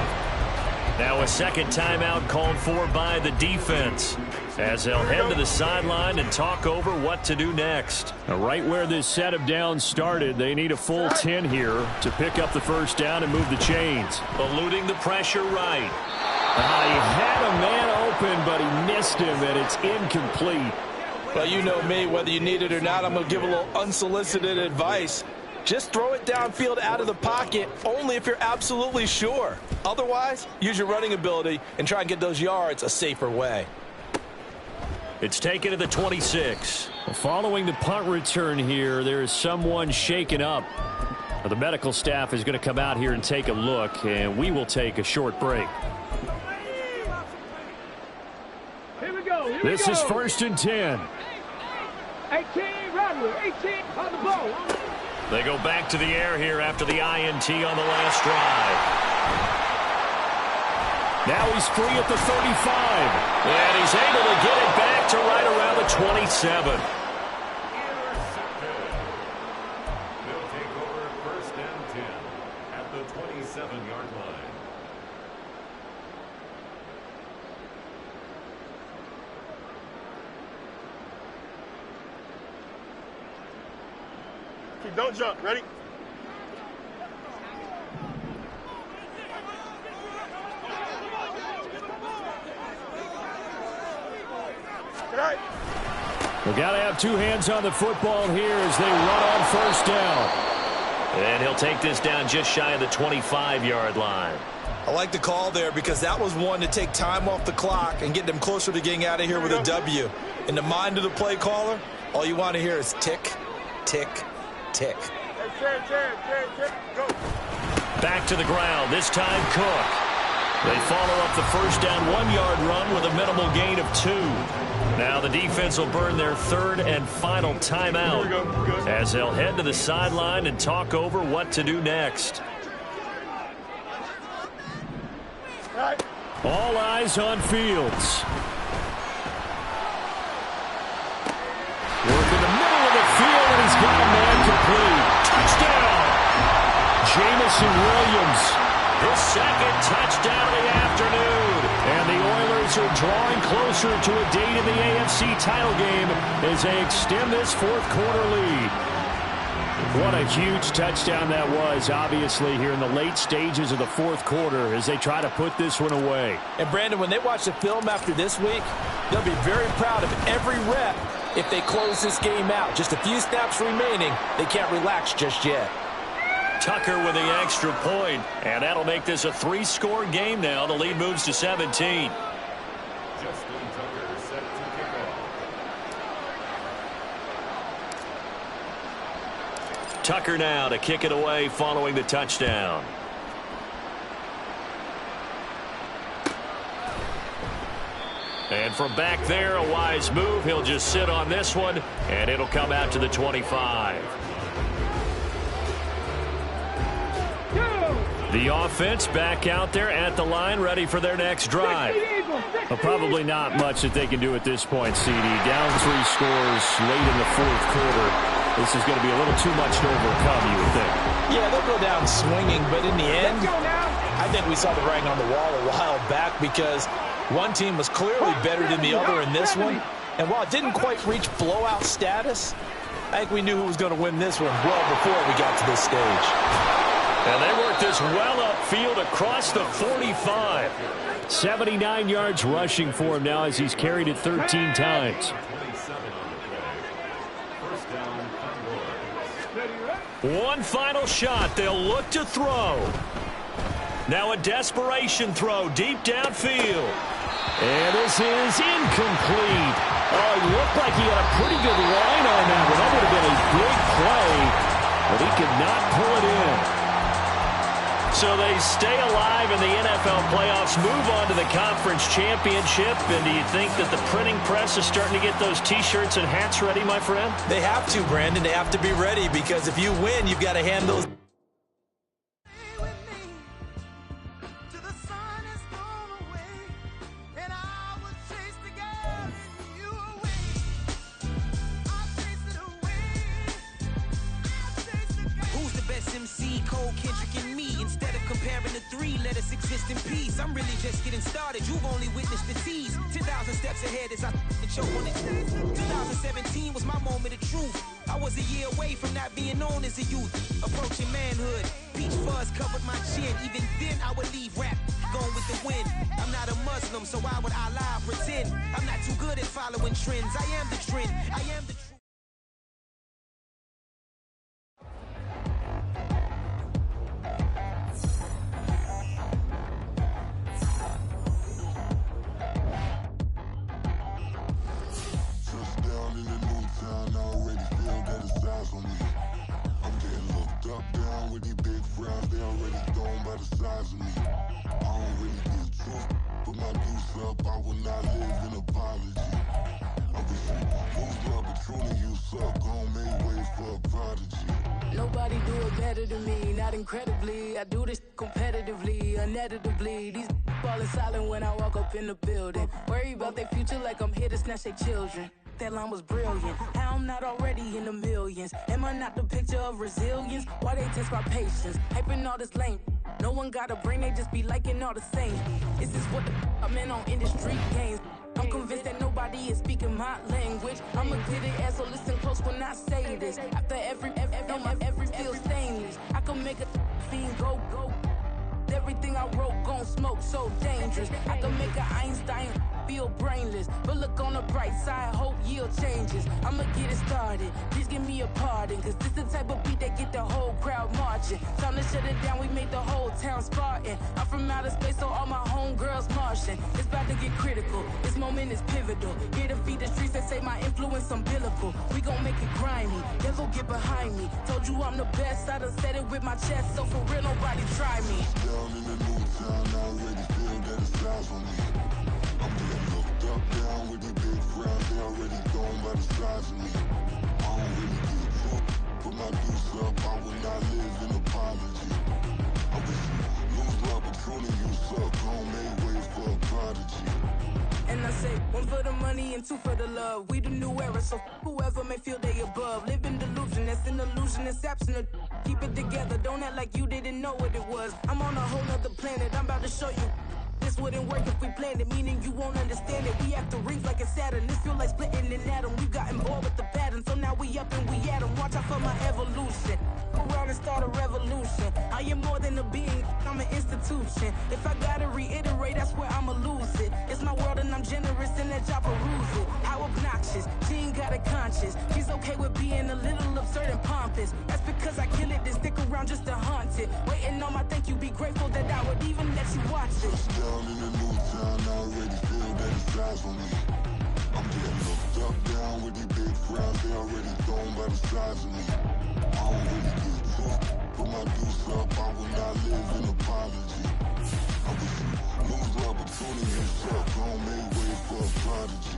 Now a second timeout called for by the defense as they'll head to the sideline and talk over what to do next. Now, right where this set of downs started, they need a full 10 here to pick up the first down and move the chains. Eluding the pressure right. He had a man open, but he missed him, and it's incomplete. Well, you know me, whether you need it or not, I'm going to give a little unsolicited advice. Just throw it downfield out of the pocket only if you're absolutely sure. Otherwise, use your running ability and try and get those yards a safer way. It's taken to the 26. Following the punt return here, there is someone shaken up. The medical staff is going to come out here and take a look, and we will take a short break. Here we go. This is 1st and 10. 18, Rattler, 18, on the ball. They go back to the air here after the INT on the last drive. Now he's free at the 35. And he's able to get it back to right around the 27. They'll take over 1st and 10 at the 27-yard line. Don't jump. Ready? We got to have two hands on the football here as they run on first down. And he'll take this down just shy of the 25-yard line. I like the call there because that was one to take time off the clock and get them closer to getting out of here with a W. In the mind of the play caller, all you want to hear is tick, tick, tick. Go. Back to the ground, this time Cook. They follow up the first down 1-yard run with a minimal gain of 2. Now the defense will burn their third and final timeout as they'll head to the sideline and talk over what to do next. All eyes on Fields. Work in the middle of the field, and he's got a man complete. Touchdown! Jameson Williams. His second touchdown of the afternoon. And the Oilers are drawing closer to a date in the AFC title game as they extend this fourth-quarter lead. What a huge touchdown that was, obviously, here in the late stages of the fourth quarter as they try to put this one away. And, Brandon, when they watch the film after this week, they'll be very proud of every rep if they close this game out. Just a few snaps remaining. They can't relax just yet. Tucker with the extra point, and that'll make this a 3-score game now. The lead moves to 17. Justin Tucker set to kick off. Tucker now to kick it away following the touchdown. And from back there, a wise move. He'll just sit on this one, and it'll come out to the 25. The offense back out there at the line, ready for their next drive. Well, probably not much that they can do at this point, CD. Down 3 scores late in the fourth quarter. This is going to be a little too much to overcome, you would think. Yeah, they'll go down swinging, but in the end, I think we saw the writing on the wall a while back because one team was clearly better than the other in this one. And while it didn't quite reach blowout status, I think we knew who was going to win this one well before we got to this stage. And they work this well upfield across the 45. 79 yards rushing for him now as he's carried it 13 times. One final shot. They'll look to throw. Now a desperation throw deep downfield. And this is incomplete. Oh, he looked like he had a pretty good line on that one. That would have been a big play, but he could not pull it in. So they stay alive in the NFL playoffs, move on to the conference championship. And do you think that the printing press is starting to get those T-shirts and hats ready, my friend? They have to, Brandon. They have to be ready because if you win, you've got to hand those. Exist in peace. I'm really just getting started. You've only witnessed the tease. 10,000 steps ahead as I choke on it. 2017 was my moment of truth. I was a year away from not being known as a youth. Approaching manhood. Peach fuzz covered my chin. Even then I would leave rap going with the wind. I'm not a Muslim, so why would I lie or pretend? I'm not too good at following trends. I am the trend. I am the truth. Nobody do it better than me, not incredibly. I do this competitively, uneditably. These falling silent when I walk up in the building. Worry about their future like I'm here to snatch their children. That line was brilliant. How I'm not already in the millions. Am I not the picture of resilience? Why they test my patience? Hyping all this lame. No one got a brain, they just be liking all the same. Is this what the I'm in on industry games? I'm convinced that nobody is speaking my language. I'm a good ass, so listen close when I say this. After every make a fiend go. Everything I wrote gon' smoke, so dangerous. I can make an Einstein feel brainless, but look on the bright side, hope yield changes. I'ma get it started, please give me a pardon, cause this the type of beat that get the whole crowd marching. Time to shut it down, we made the whole town Spartan. I'm from outer space, so all my homegirls Martian. It's about to get critical, this moment is pivotal. Here to feed the streets that say my influence umbilical. We gon' make it grimy, they'll go get behind me. Told you I'm the best, I done said it with my chest, so for real nobody try me. Down in the new town, I already feel that it's lies for me. I'm getting looked up, down with the big crowd, they already gone by the size of me. I don't really give a fuck, put my deuce up, I will not live in apology. I wish you lose the opportunity, you suck, home made way for a prodigy. And I say, one for the money and two for the love. We the new era, so whoever may feel they above. Live in delusion, that's an illusion, it's absent. Keep it together, don't act like you didn't know what it was. I'm on a whole nother planet, I'm about to show you. This wouldn't work if we planned it, meaning you won't understand it. We have to rings like it's Saturn, this feel like splitting an atom. We got involved with the pattern, so now we up and we at 'em. Watch out for my evolution. Go around and start a revolution. I am more than a being, I'm an institution. If I gotta reiterate, that's where I'ma lose it. It's my world and I'm generous and that y'all peruse it. How obnoxious, she ain't got a conscience. She's okay with being a little absurd and pompous. That's because I kill it, then stick around just to haunt it. Waiting on my thank you, be grateful that I would even let you watch it. Down in the new town, I already feel that it's lies for me. I'm getting looked up, down with the big crowd, they already gone by the size of me. I don't really give a fuck, put my deuce up, I will not live in apology. I wish you lose the opportunity, you suck, home made way for a prodigy.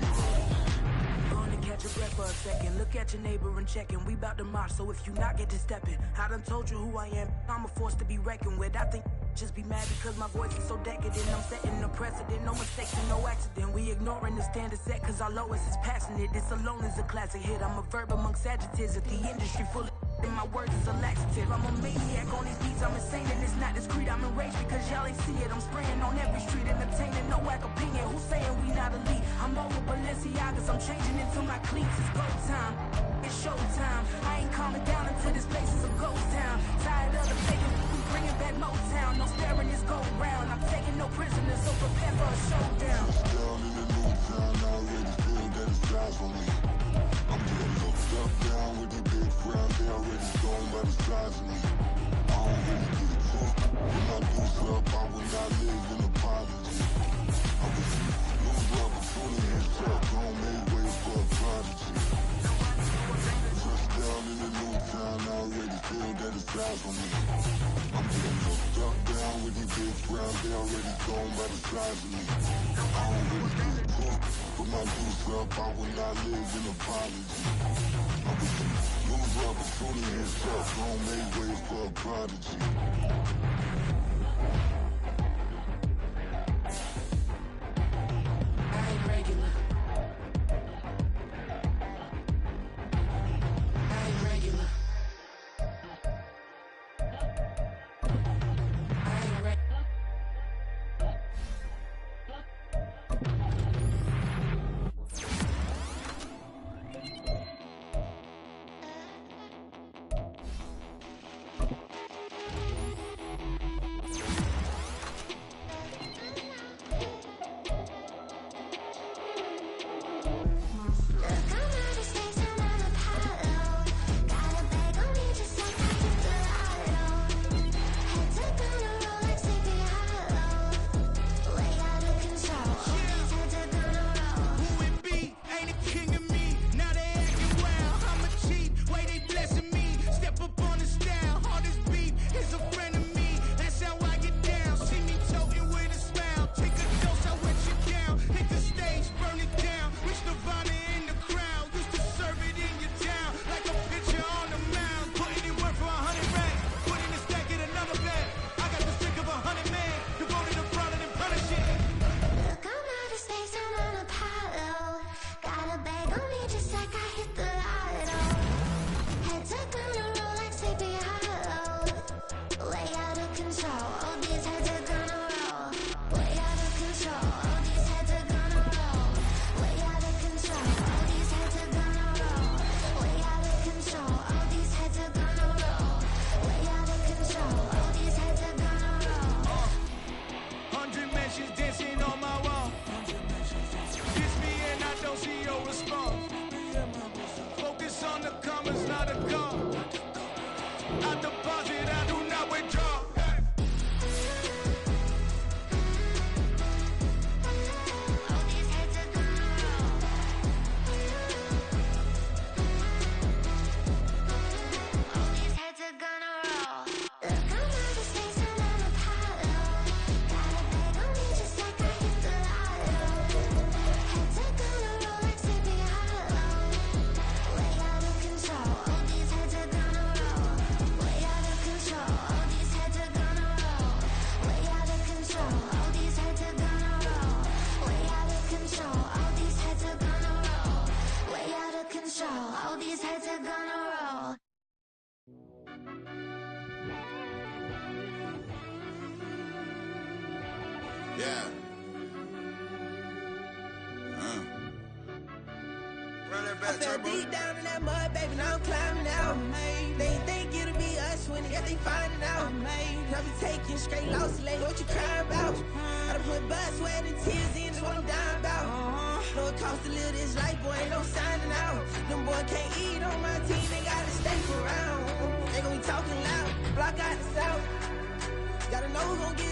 Catch your breath for a second. Look at your neighbor and check in. We bout to march, so if you not get to stepping. I done told you who I am. I'm a force to be reckoned with. I think just be mad because my voice is so decadent. I'm setting a precedent. No mistakes and no accident. We ignoring the standard set because our lowest is passionate. This alone is a classic hit. I'm a verb amongst adjectives. If the industry full of and my words is a laxative. I'm a maniac on these beats. I'm insane and it's not discreet. I'm enraged because y'all ain't see it. I'm spraying on every street, entertaining no whack opinion. Who's saying we not elite? I'm over Balenciagas. I'm changing into my cleats. It's go time. It's show time. I ain't calming down until this place is a ghost town. Tired of the faking. We bringing back Motown. No staring this go round. I'm taking no prisoners, so prepare for a showdown. Down in the new town, I already feel that it's lies for me. I'm getting looked up, down with the big crowd, they already gone by the size of me. I don't really give a fuck, when I deuce up, I will not live in apology. I wish you lose the opportunity, you suck, home made way for a prodigy. Down in the new town, I already feel that it's lies for me. I'm getting looked up, down with the big crowd, they already gone by the size of me. I don't really give a fuck, put my deuce up, I will not live in apology. I wish you lose the opportunity, you suck, home made way for a prodigy. I ain't regular. Yeah. Run that back, I fell deep down in that mud, baby, now I'm climbing out. They think it'll be us when they finding out. I be taking straight losses, lady, what you crying about? I done put blood, sweat, and tears in, that's what I'm dying about. Know it costs to live this life, boy, ain't no signing out. Them boy can't eat on my team, they gotta stay around. They gon' be talking loud, block out the south. Gotta know who's gon' get